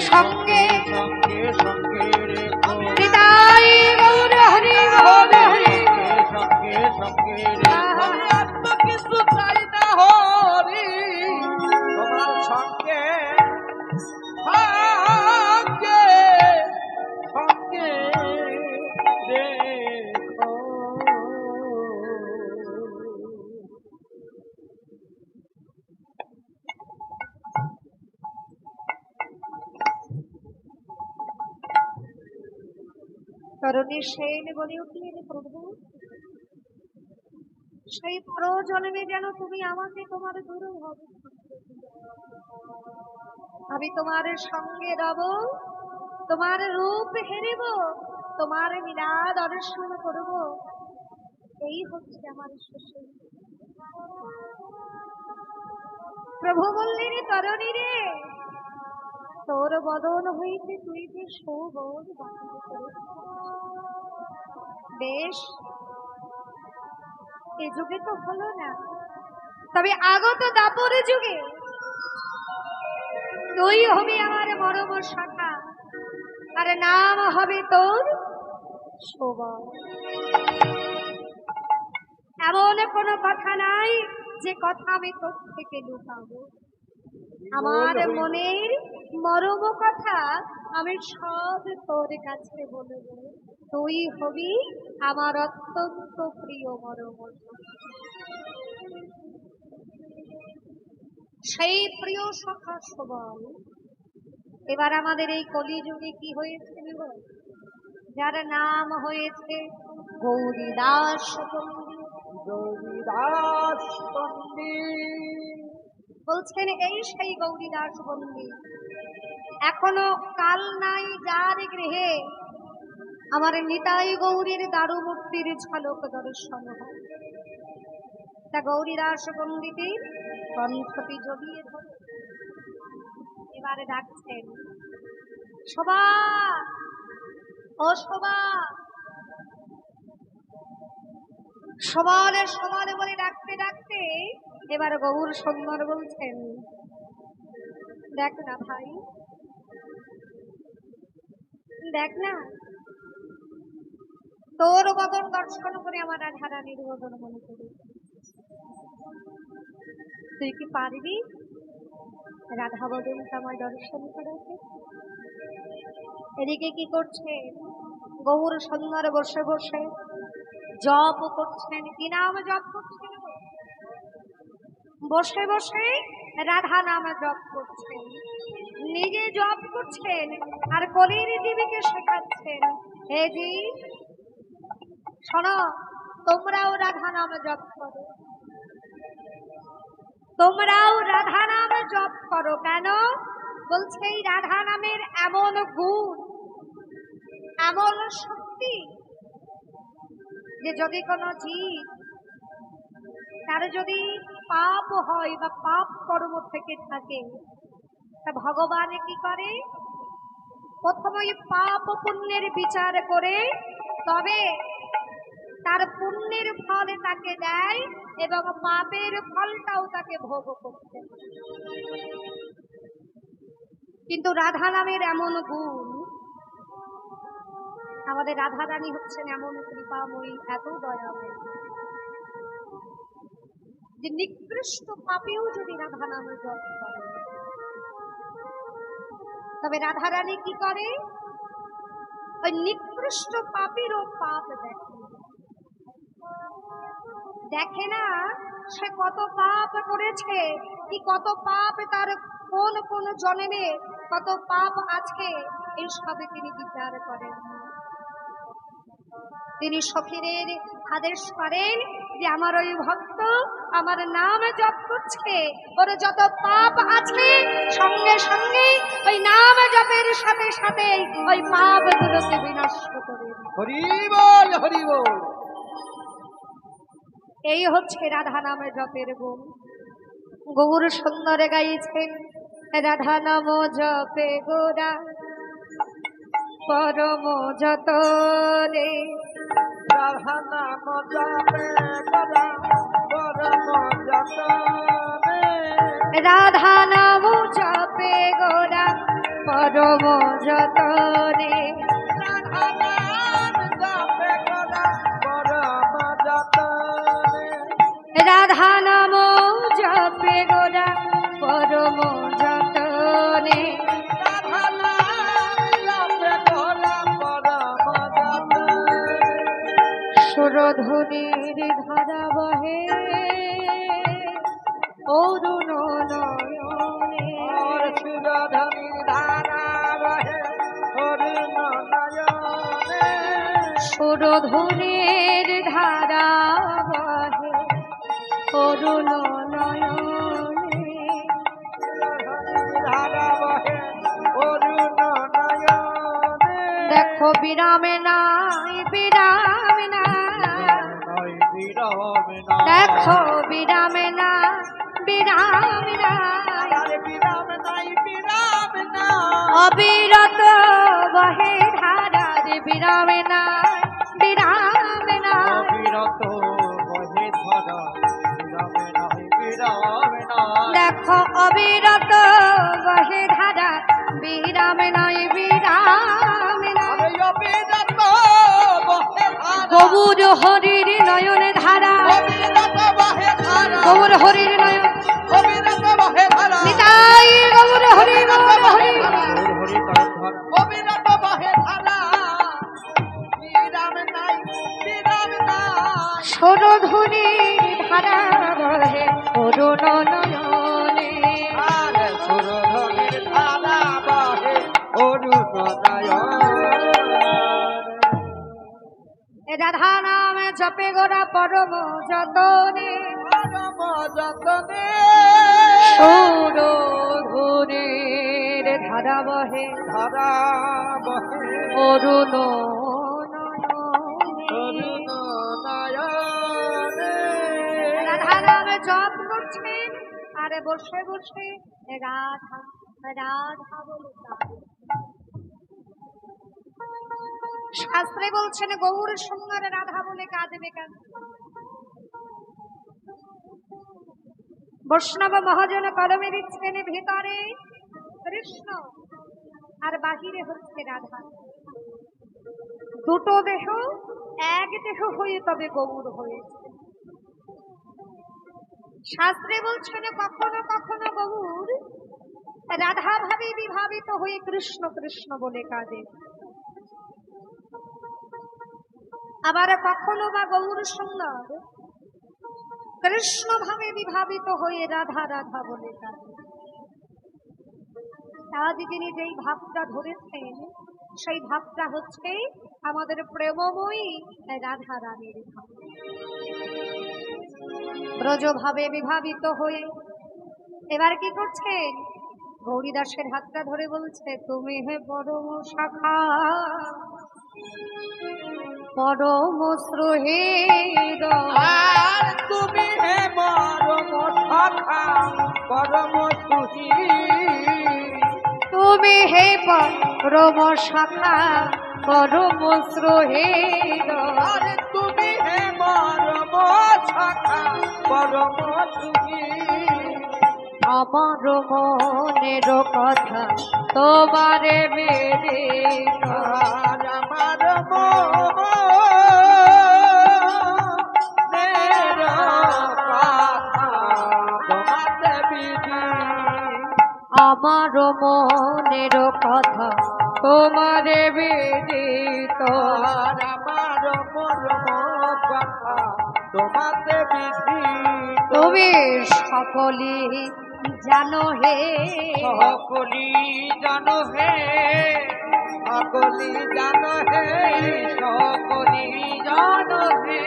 সঙ্গে সঙ্গে সঙ্গে রেখো হৃদয় গৌর হরি বল হরি সঙ্গে সঙ্গে রেখো কিছু চাই না হরি তোমার সঙ্গে সঙ্গে সঙ্গে রেখো তরুণী সেন বলে উঠলেন প্রভু সেই পরজন্মে যেন তুমি আমাকে তোমার দূর হবে আমি তোমার সঙ্গে রব তোমার রূপ হেরিব তোমার লীলা দর্শন করব এই হচ্ছে আমার শেষে প্রভু বললেন তরুণী রে তোর বদন হইতে তুই যে সৌবন বাতিল করেছিস বেশ এ যুগে তো হলো না তবে আগত দাপর যুগে তুই হবি আমার মরম শাখা আর নাম হবে তোর শোভন এমন কোনো কথা নাই যে কথা আমি তোর থেকে লুকাবো আমার মনের মরম কথা আমি সব তোর কাছে বলবো তুই হবি আমার অত্যন্ত প্রিয় মরম সেই প্রিয় সখা সবল এবার আমাদের এই কলিযুগে কি হয়েছে যার নাম হয়েছে গৌরীদাস গৌরীদাস পণ্ডিত বলছেন এই সেই গৌরীদাস পণ্ডিত এখনো কাল নাই যার গৃহে আমার নিতাই গৌরীর দারুমূর্তির ঝলক দর্শন হয় তা গৌরীদাস পণ্ডিতের কণ্ঠটি জড়িয়ে ধরে এবারে ডাকছেন শোভা ও শোভা সবালে সবালে বলে ডাকতে ডাকতে এবার গৌর সুন্দর বলছেন দেখ না ভাই দেখ না তোর বদন দর্শন করে আমার রাধারানীর বদন মনে করি তুই কি পারবি রাধা বদনটা আমায় দর্শন করাতে এদিকে কি করছে গৌর সুন্দর বসে বসে জপ করছেন কি নাম জপ করছেন বসে বসে রাধা নাম জপ করছেন নিজে জপ করছেন আর কলির দেবীকে শেখাচ্ছেন হে জি শোনো তোমরাও রাধা নাম জপ করো তোমরাও রাধা নাম জপ করো কেন বলছে এই রাধা নামের এমন গুণ এমন শক্তি যে যদি কোনো জীব তার যদি পাপ হয় বা পাপ কর্ম থেকে থাকে তা ভগবান কি করে প্রথমে পাপ পুণ্যের বিচার করে তবে তার পুণ্যের ফল তাকে দেয় এবং পাপের ফলটাও তাকে ভোগ করতে কিন্তু রাধা নামের এমন গুণ আমাদের রাধা রানী হচ্ছেন এমন কৃপাময়ী এত দয়াময়ী যে নিকৃষ্ট পাপেও যদি রাধা নামে জপ করে তবে রাধা রানী কি করে ওই নিকৃষ্ট পাপেরও পাপ দেখে না সে কত পাপ করেছে কি কত পাপ তার কোন কোন জন্মে কত পাপ আজকে এইসবে তিনি বিচার করেন। তিনি সখীদের আদেশ করেন যে আমার ওই ভক্ত আমার নাম জপ করছে, ওর যত পাপ আছে সঙ্গে সঙ্গে ওই নাম জপের সাথে সাথে ওই পাপগুলোকে বিনষ্ট করে দিন। হরি বল, হরি বল। এই হচ্ছে রাধা নাম জপের গুণ। গৌর সুন্দর গাইছেন রাধা নাম জপে গোরা পরম যতনে, রাধা নাম জপে গোরা পরম যতনে, রাধা নাম জপে গোরা পরম যতনে, রাধা নাম জপে গোরা পরম যতনে, রাধা নাম জপে গোরা পরম যতনে, রাধা নাম জপে গোরা পরম যতনে, সুরধুনীর ধারা বহে অরুণ নয়নে, और सुरधनी धारा बहे अरुण नयने, সুরধুনীর ধারা বহে অরুণ নয়নে, धारा बहे अरुण नयने, দেখো বিরামে নাই বিরামে নাই, দেখো বিরামে না বিরামে নাই, অবিরত বহে ধারা রে বিরামে না বিরামে নাই, দেখো অবিরত বহে ধারা বিরামে নয় বিরামে নয়, গৌর হরির নয়নে ধারা, গৌর হরির নয়ন নিতাই গৌর হরি গৌর হরি, সুরধুনীর ধারা বহে অরুণ নয়নে, রাধা নাম জপে গোরা পরম যতনে, সুরধুনীর ধারা বহে ধারা বহে অরুণ অরুণ নয়নে, নয়নে, রাধা নাম জপ করছেন আর বসে বসে রাধা রাধা বলে কাঁদেন। শাস্ত্রে বলছেন গৌর সুন্দর রাধা বলে কাঁদবে কেন? বৈষ্ণব মহাজন কলমে দিচ্ছেন ভিতরে কৃষ্ণ আর বাহিরে হচ্ছে রাধা, দুটো দেহ এক দেহ হয়ে তবে গৌর হয়েছে। শাস্ত্রে বলছেন কখনো কখনো গৌর রাধা ভাবে বিভাবিত হয়ে কৃষ্ণ কৃষ্ণ বলে কাঁদে, আবার কখনো বা গৌর সুন্দর কৃষ্ণ ভাবে বিভাবিত হয়ে রাধা রাধা বলে কাঁদে। আজ তিনি যেই ভাবটা ধরেছেন সেই ভাবটা হচ্ছে আমাদের প্রেমময়ী রাধা রানীর ভাব। ব্রজ ভাবে বিভাবিত হয়ে এবার কি করছেন? গৌরীদাসের হাতটা ধরে বলছে তুমি হে পরম শাখা পরম স্রোহের, আর তুমি হে পরম শাখা পরম সুখী, তুমি হে পরম শাখা পরম স্রোহের, আর তুমি হে পরম শাখা পরম সুখী, আমার মনের কথা তোমারে বেদে, আর আমার মনের কথা তোমাতে বিধি, আমার মনের কথা তোমারে বেদিত, আর আমার মর্ম কথা তোমাতে বিধি, তুমি সকলে জানো হে, সকলি জানো হে, সকলি জানো হে সকলি জানো হে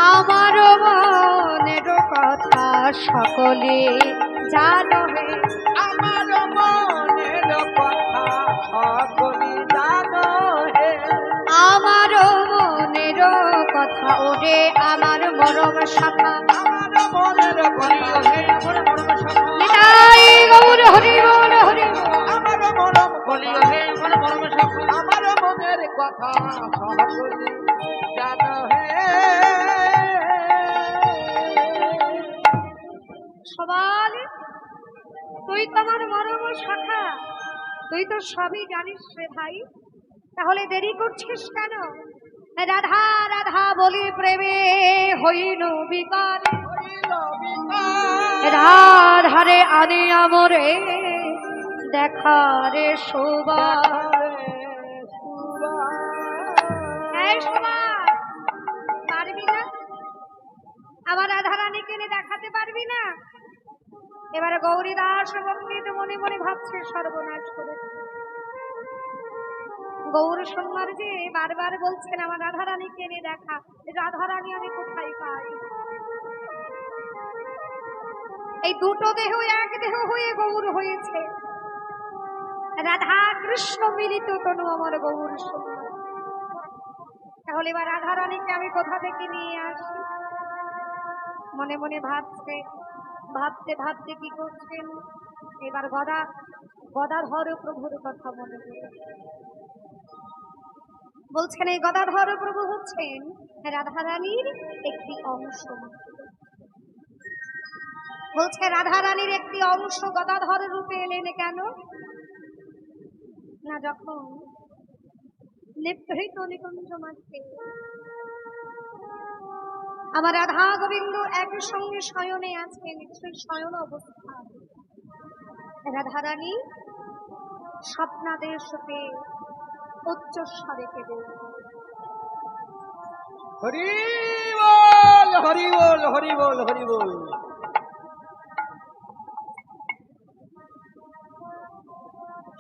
আমার মনের কথা সকলে জানো হে আমার মনের কথা সকলি জানো হে আমার মনের কথা ওরে আমার মরম শাখা আমার মনের কথা হে আমার মরম শাখা নিতাই গৌর হরি বল হরি বল। আমার মরম বলিও হে আমার মরম শাখা আমার মনের কথা সকলি জানো হে সবাল তুই তো আমার মরম শাখা তুই তো সবই জানিস রে ভাই তাহলে দেরি করছিস কেন রাধা রাধা বলি প্রেমে হইল বিকার রাধারে আনে আমরে দেখারে শোবার এই শোবার পারবি না আমার রাধারানীকে এনে দেখাতে পারবি না এবারে গৌরীদাস বন্দিত মনে মনে ভাবছে সর্বনাশ করে গৌর সোনার যে বারবার বলছেন আমার রাধারানীকে এনে দেখা রাধারানী আমি কোথায় পাই এই দুটো দেহ এক দেহ হয়ে গৌর হয়েছে রাধা কৃষ্ণ মিলিত তনু আমার গৌর সোনার তাহলে এবার রাধারানীকে আমি কোথা থেকে নিয়ে আসি মনে মনে ভাবছে ভাবতে ভাবতে কি করছেন এবার গদাধর প্রভুর কথা মনে পড়ে বলছেন এই গদাধর প্রভু হচ্ছেন রাধারানীর একটি অংশ বলছে রাধারানীর একটি অংশ গদাধর রূপে এলেন কেন না যখন নিভৃত নিকুঞ্জ মাঝে আমার রাধা গোবিন্দ একই সঙ্গে শয়নে আছেন সেই শয়ন অবস্থা রাধারানী স্বপ্নাদেশকে উচ্চস্বরে কেঁদে হরি বল হরি বল হরি বল হরি বল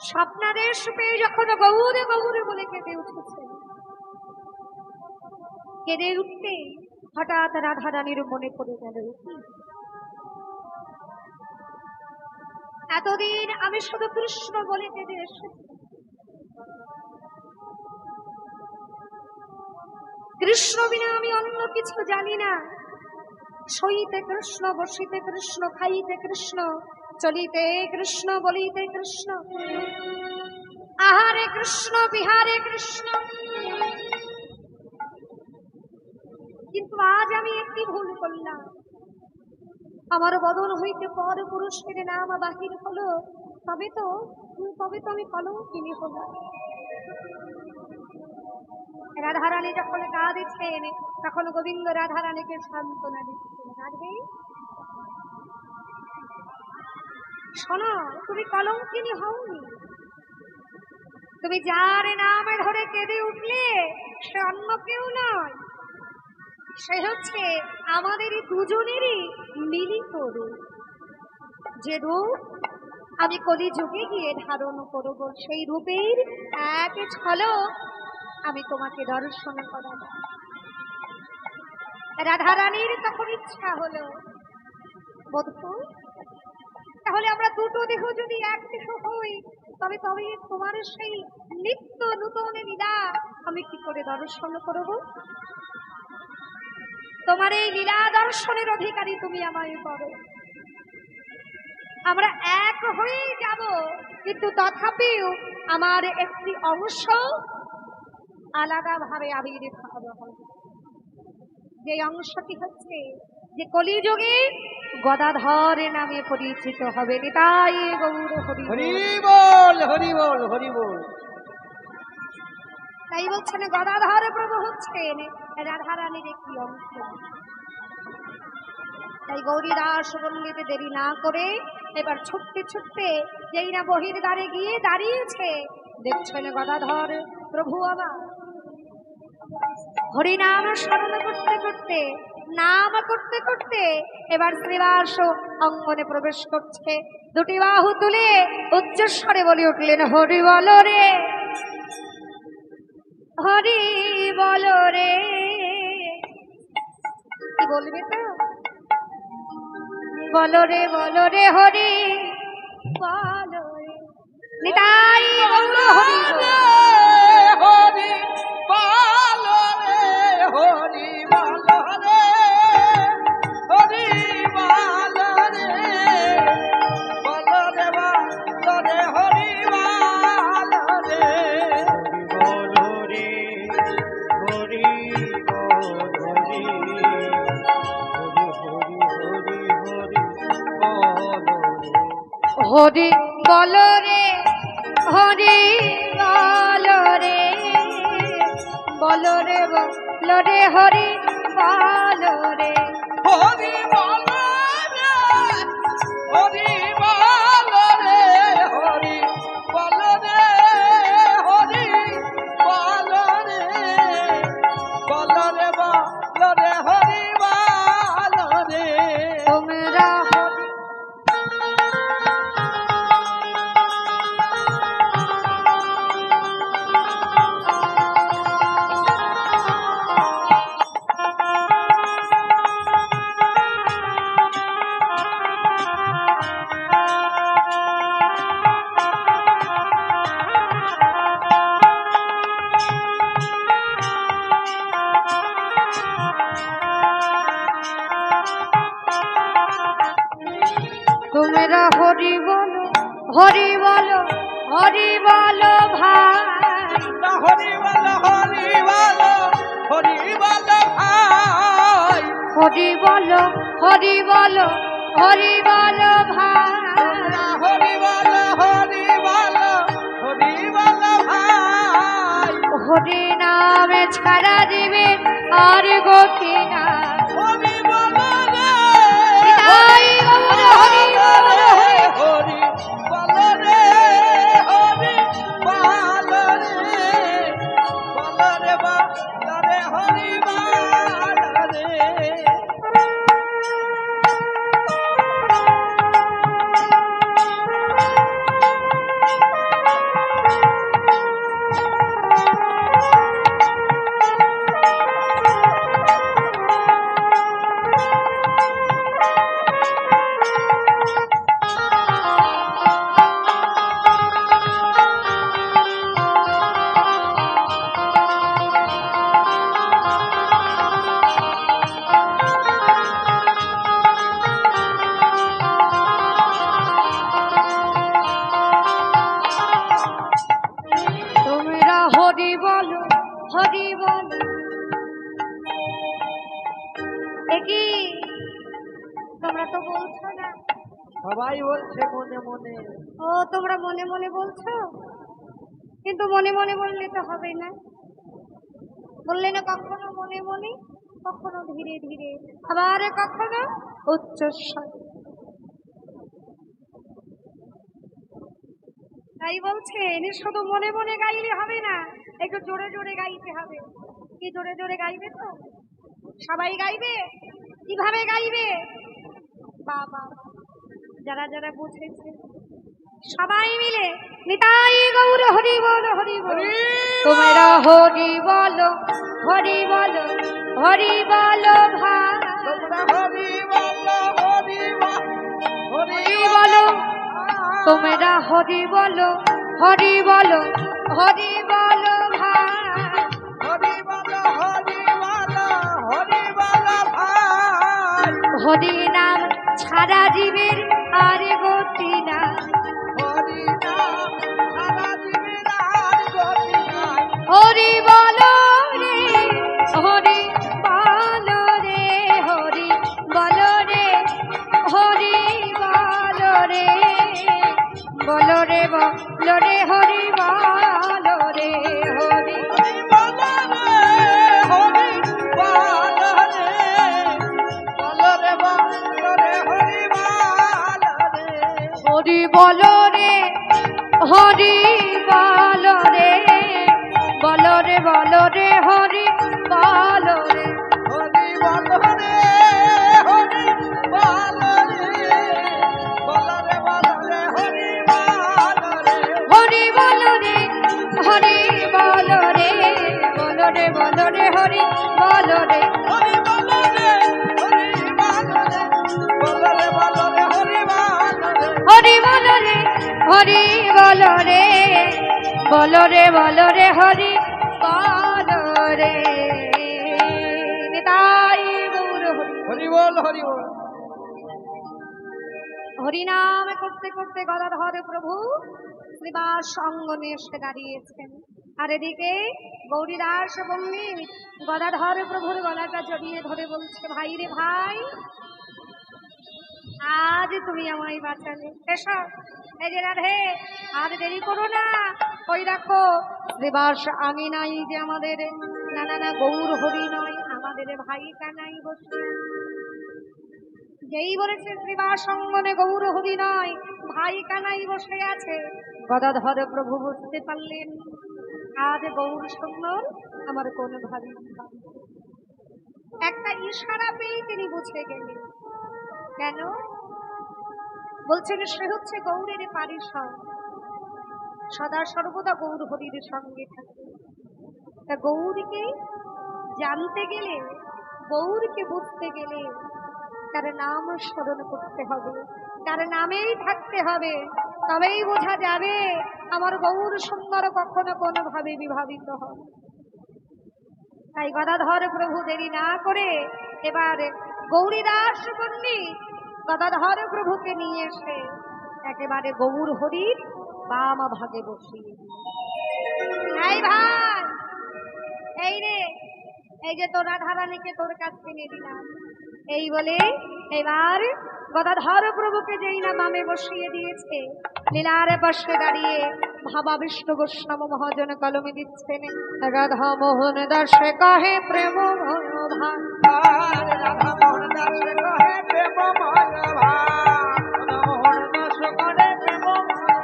স্বপ্নাদেশ পেয়ে যখন গৌরে গৌরে বলে কেঁদে উঠেছেন কেঁদে উঠতে হঠাৎ রাধারানীর মনে পড়ে গেল এতদিন আমি শুধু কৃষ্ণ বলে কেঁদে এসেছি কৃষ্ণ বিনা আমি অন্য কিছু জানি না শয়িতে কৃষ্ণ বসিতে কৃষ্ণ খাইতে কৃষ্ণ চলিতে কৃষ্ণ বলিতে কৃষ্ণ আহারে কৃষ্ণ বিহারে কৃষ্ণ কিন্তু আজ আমি একটি ভুল করলাম আমার বদন হইতে পর পুরুষের নাম বাহির হলো তবে তো আমি কলঙ্কিনী হলাম রাধারানী যখন কাঁদিছেন তখন গোবিন্দ রাধারানীকে সান্ত্বনা দিচ্ছেন রাধে শোনো তুমি কলঙ্কিনী হওনি তুমি যার নাম ধরে কেঁদে উঠলে সে অন্য কেউ নয় সে হচ্ছে আমাদের দুজনেরই মিলিত রূপ যে রূপ আমি কলিযুগে গিয়ে ধারণ করব সেই রূপের এক ঝলক আমি তোমাকে দর্শন করাব রাধারানীর তখন ইচ্ছা হলো বধূ তাহলে আমরা দুটো দেহ যদি এক দেহ হই তবে তোমার সেই নিত্য নূতন লীলা আমি কি করে দর্শন করব তোমার এই লীলা দর্শনের অধিকারী তুমি আমায় করো আমরা এক হয়ে যাব কিন্তু তথাপিও আমার একটি অংশ আলাদাভাবে আবির্ভাব হবে যে অংশটি হচ্ছে যে কলিযুগে গদাধর নামে পরিচিত হবে নিতাই গৌর হরি বল হরি বল হরি বল তাই বলছেন গদাধর প্রভু হচ্ছেন রাধারানীর একটি অংশ তাই গৌরীদাস বন্দিতে দেরি না করে এবার ছুটতে ছুটতে যেই না বহির দ্বারে গিয়ে দাঁড়িয়েছে দেখছেন গদাধর প্রভু আমার হরিনাম স্মরণ করতে করতে নাম করতে করতে এবার শ্রীবাস অঙ্গনে প্রবেশ করছে দুটি বাহু তুলে উচ্চস্বরে বলে উঠলেন হরি বল রে হরি বলো রে। কি বলবে তো? বলো রে হরি বলো রে। নিতাই গৌর হরি বল। হরি বলো রে, হরি বলো রে, হরি বলো রে, বলো রে বলো রে, হরি বলো রে, বলো রে, হরি বলো রে, হরি বলো রে। হরি বলো রে, হরি বলো রে, বলো রে হরি বলো রে। হরি বলো রে, হরি বলো রে, হরি বলো রে, হরি বলো রে, বলো রে বলো রে, হরি বলো রে। তোমরা তোমরা হরি বলো, হরি বলো, হরি বলো ভাই। হরি বলো, হরি বলো, হরি বলো ভাই। হরি বলো, হরি বলো, হরি বলো ভাই। হরি বলো, হরি বলো, হরি বলো ভাই। হরি নামে ছাড়া দিবে আর গতি না। হরি বলো রে, নিতাই গৌর হরি বলো রে। হরি বলো রে, হরি বলো রে, বলো রে বলো রে, হরি বলো রে। তোমরা হরি বলো, হরি বলো। দেখি তোমরা তো বলছো না। সবাই বলছে মনে মনে। ও তোমরা মনে মনে বলছো, কিন্তু মনে মনে বললে তো হবে না। বললে না কখনো মনে মনে, কখনো ধীরে ধীরে, আবার কখনো উচ্চস্বরে। তাই বলছেন শুধু মনে মনে গাইলে হবে না, একটু জোরে জোরে গাইতে হবে। কি জোরে জোরে গাইবে তো? সবাই গাইবে? কিভাবে গাইবে? বাবা, যারা যারা বুঝেছে সবাই মিলে নিতাই গৌর হরি বল, হরি বল। তোমরা হরি বলো, হরি বলো, হরি বলো ভাই। তোমরা হরি বলো, হরি বলো, হরি হরি বলো, তোমরা হরি বলো, হরি বলো, হরি বলো ভাই। হরি বলো, হরি বলো, হরি বলো ভাই। হরি নাম ছাড়া জীবের আর গতি না। হরি নাম সারা জীবন আর গতি নাই। হরি বলো রে, হরি বলো রে, হরি বলো রে, হরি বলো রে, বলো রে বলো রে, হরি বলো রে, হরি হরি বলো রে, হরি বলো রে, বলো রে বলো রে, হরি বলো রে। হরি বলো রে, হরি বলো রে, বলো রে বলো রে, হরি বলো রে। হরি বলো রে, হরি বলো রে, বলো রে বলো রে, হরি বলো রে। হরি বলো রে, হরি বলো রে, বলো রে হরি বলো রে নিতাই গৌর হরি। হরি বল হরি বল। হরিনাম করতে করতে গদাধর প্রভু শ্রীবাস অঙ্গনে এসে দাঁড়িয়েছেন। আর এদিকে গৌরীদাস বললি গদাধর প্রভুর গলাটা জড়িয়ে ধরে বলছে, ভাই রে ভাই, আজ তুমি আমায় বাঁচালে। এসো, এই যে রাধে, আর দেরি করো না। ওই দেখো শ্রীবাস আমি নাই যে আমাদের, না না না, গৌর হরি নয়, আমাদের ভাই কানাই বসে। যেই বলেছে শ্রীবাস অঙ্গনে গৌর হরি নয়, ভাই কানাই বসে আছে, গদাধর প্রভু বুঝতে পারলেন আজ গৌর সুন্দর আমার কোন ভাবি। একটা ইশারা পেয়ে তিনি বুঝে গেলেন। কেন বলছেন? সে হচ্ছে গৌরের পারিষদ, সদা সর্বদা গৌর হরির সঙ্গে থাকে। তা গৌরকে জানতে গেলে, গৌরকে বুঝতে গেলে তার নাম স্মরণ করতে হবে, তার নামেই থাকতে হবে, তবেই বোঝা যাবে আমার গৌর সুন্দর কখনো কোনোভাবে বিভাবিত হবে। তাই গদাধর প্রভু দেরি না করে এবার গৌরীদাস পণ্ডিত গদাধর প্রভুকে নিয়ে এসে একেবারে গৌর হরির বাম ভাগে বসিয়ে দিল। এই ভাই, এই রে, এই যে তোর রাধারানীকে তোর কাছে নিয়ে দিলাম। এই বলে এবার গদাধর প্রভুকে যেই না বামে বসিয়ে দিয়েছে, লীলার পাশে দাঁড়িয়ে ভাবা বিষ্ণু গোস্বাম মহাজন কলমে দিচ্ছেন, রাধা মোহন দাসে কহে প্রেম ভান, রাধা মোহন দাস কহে প্রেম ভান, রাধা মোহন দাস কহে প্রেম ভান।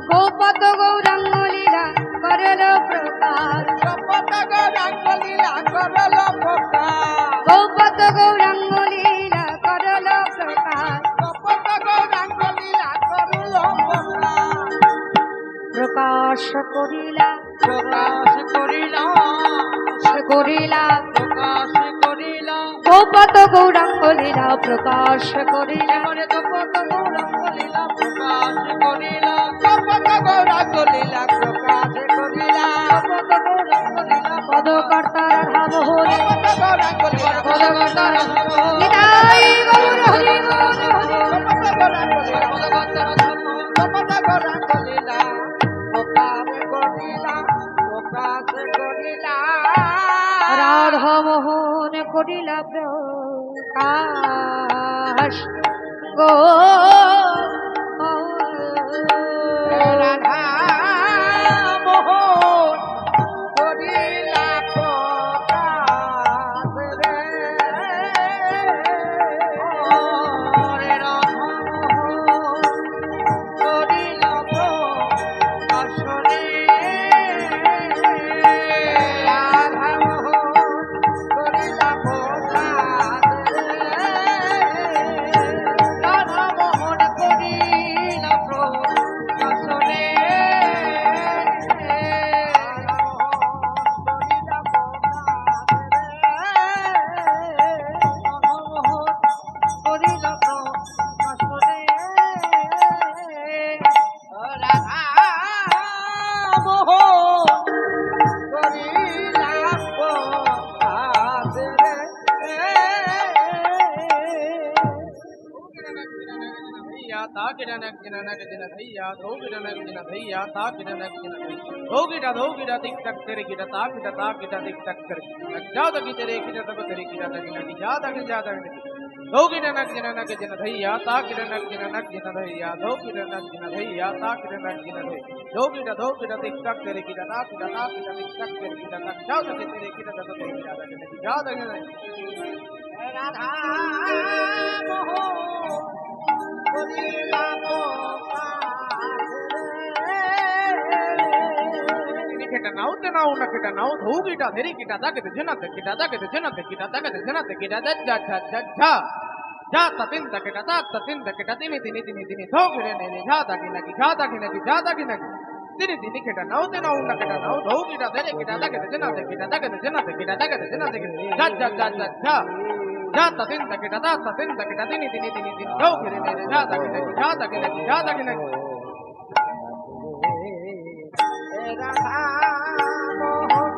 গোপত গৌরাঙ্গ লীলা করল প্রকার, গোপত গৌরাঙ্গ লীলা করল প্রকার, গোপত গৌরাঙ্গ লীলা করল প্রকার, গোপত গৌরাঙ্গ লীলা করল প্রকার। প্রকাশ করিলা প্রকাশ করিলা, করিলা প্রকাশ করিলা, গোপত গৌরাঙ্গ লীলা প্রকাশ করিলা, এবারে গোপত গৌরাঙ্গ লীলা প্রকাশ করিলা, গোপত গৌরাঙ্গ লীলা প্রকাশ করিলা, গোপত গৌরাঙ্গ লীলা পদকর্তা রাধা মোহন, গোপত গৌরাঙ্গ লীলা পদকর্তা রাধা মোহন, নিতাই গৌর হরি বল হরি। গোপত গৌরাঙ্গ লীলা পদকর্তা রাধা মোহন, গোপত গৌরাঙ্গ লীলা প্রকাশ করিলা, প্রকাশ করিলা। রাধা মোহন করিলা প্রকাশ গো রাধা মোহন করিলা প্রকাশ রে, ওরে রাধা মোহন করিলা প্রকাশ রে, রাধা মোহন করিলা প্রকাশ রে, রাধা মোহন করিলা প্রকাশ রে, রাধা মোহন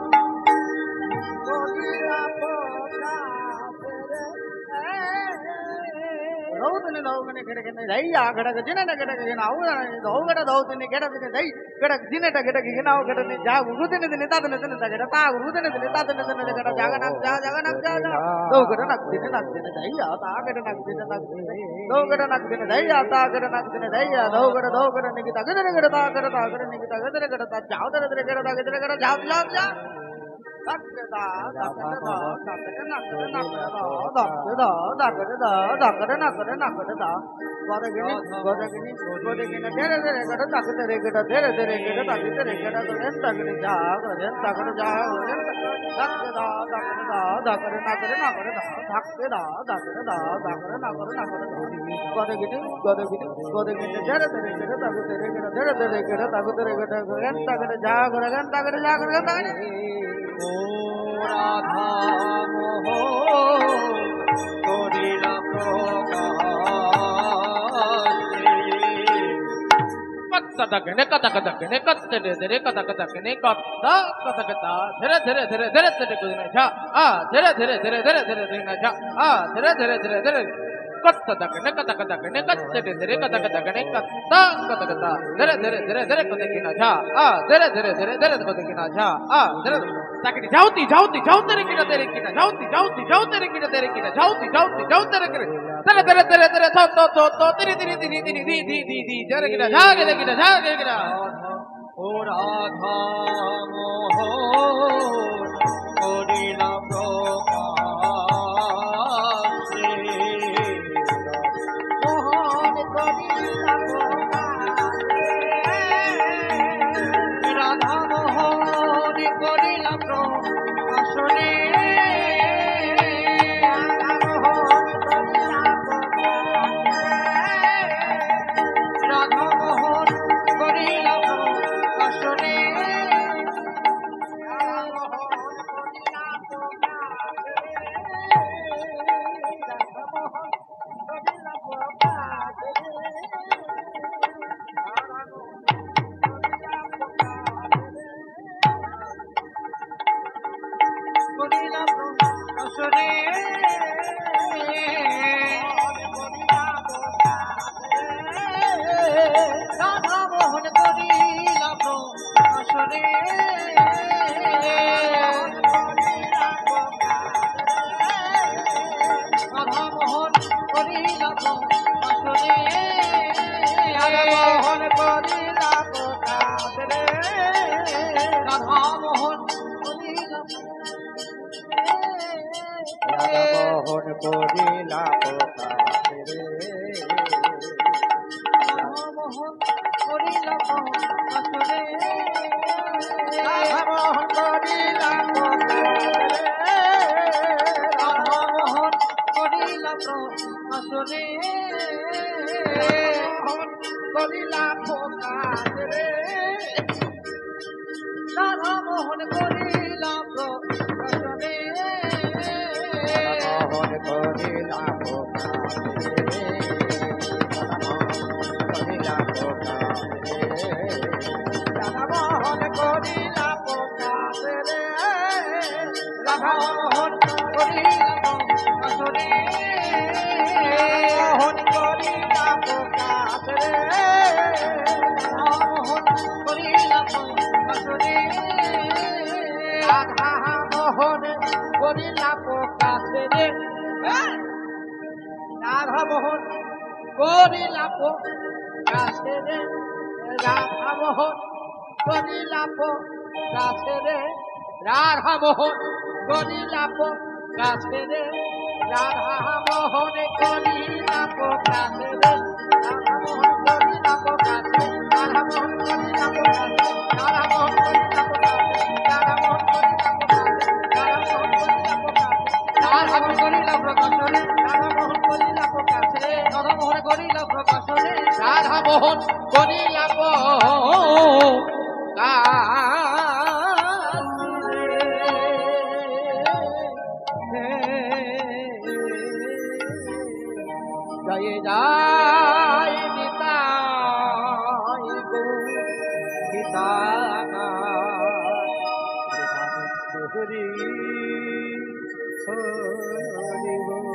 করিলা ರೌದನೆ ದೌಗನೆ ಗಿಡಗಿನ ದಯ್ಯ ಗಡಗ ದಿನನ ಗಿಡಗಿನ ಅವು ದೌಗಡ ದೌತನೆ ಗಿಡದಿನ ದೈ ಗಡಗ ದಿನಟ ಗಿಡಗಿನ ನಾವು ಗಡನೆ ಜಾಗ ಉರುದಿನ ದಿನ ತಾದನ ದಿನ ಗಡ ತಾ ಉರುದಿನ ದಿನ ತಾದನ ದಿನ ಗಡ ಜಾಗ ದೌಗಡ ನಗ್ದಿನ ದಯ್ಯ ತಾ ಗಡ ನಗ್ದಿನ ದೌಗಡ ನಗ್ದಿನ ದಯ್ಯ ತಾ ಗಡ ನಗ್ದಿನ ದಯ್ಯ ದೌಗಡ ನಿಗಿ ತಗದರ ಗಡ ತಾ ಗಡ ನಿಗಿ ತಗದರ ಗಡ ತಾ ಜಾವದರ ಗಡ ತಗದರ ಗಡ ಜಾವ রাধা মোহ করিলা ಕತ್ತದಗನೆ ಕತಕದಗನೆ ಕತ್ತಡೆ ಧರೆ ಕತಕದಗನೆ ಕತ್ತ ಕತಕತ ಧರೆ ಧರೆ ಧರೆ ಧರೆ ಧರೆ ಕುದಿನ ಛ ಆ ಧರೆ ಧರೆ ಧರೆ ಧರೆ ಧರೆ ಧರೆ ಛ ಆ ಧರೆ ಧರೆ ಧರೆ ಧರೆ ಕತ್ತದಗನೆ ಕತಕದಗನೆ ಕತ್ತಡೆ ಧರೆ ಕತಕದಗನೆ ಕತ್ತ ಕತಕತ ಧರೆ ಧರೆ ಧರೆ ಧರೆ ಕುದಿನ ಛ ಆ ಧರೆ ಧರೆ ಧರೆ ಧರೆ ಕುದಿನ ಛ ಆ ಧರೆ ತಾಕಿ ಜಾವತಿ ಜಾವತಿ ಜಾವತರೆ ಕಿನ ತೆರೆ ಕಿನ ಜಾವತಿ ಜಾವತಿ ಜಾವತರೆ ಕಿನ ತೆರೆ ಕಿನ ಜಾವತಿ ಜಾವತಿ ಜಾವತರೆ ಕಿನ ಧರೆ ಧರೆ ಧರೆ ಧರೆ ತೋ ತಿರಿ ತಿರಿ ತಿರಿ ತಿರಿ ದಿ ದಿ ದಿ ದಿ ಧರೆ ಕಿನ ಜಾಗೆ ಕಿನ ಜಾಗೆ ಕಿನ ও রাধা মোহ করিলা প্রকাশে মোহন করিলা প্রকাশে রাধা মোহন করিলা প্রকাশনে রাধা মোহন করিলা প্রকাশনে করিলা প্রকাশনে রাধা মোহন করিলা প্রকাশনে রাধা মোহন করিলা প্রকাশনে রাধা মোহন করিলা প্রকাশনে রাধা মোহন করিলা মোহন করিলা প্রকাশনে মোহন করিলা প্রকাশনে মোহন করিলা মোহন করিলা প্রকাশনে মোহন করিলা প্রকাশনে রাধা মোহন করিলা প্রকাশনে মোহন করিলা প্রকাশনে রাধা মোহন করিলা প্রকাশনে রাধা মোহন করিলা প্রকাশনে মোহন করিলা প্রকাশনে রাধা মোহন করিলা প্রকাশনে রাধা মোহন করিলা প্রকাশনে রাধা মোহন করিলা প্রকাশনে রাধা মোহন করিলা প্রকাশনে রাধা মোহন করিলা প্রকাশনে রাধা মোহন করিলা প্রকাশনে রাধা মোহন করিলা প্রকাশনে রাধা মোহন করিলা প্রকাশনে রাধা মোহন করিলা প্রকাশনে রাধা মোহন করিলা প্রকাশনে রাধা মোহন করিলা প্রকাশনে রাধা মোহন করিলা জয় জয় নিতাই গো নিতাই করি হরি বল।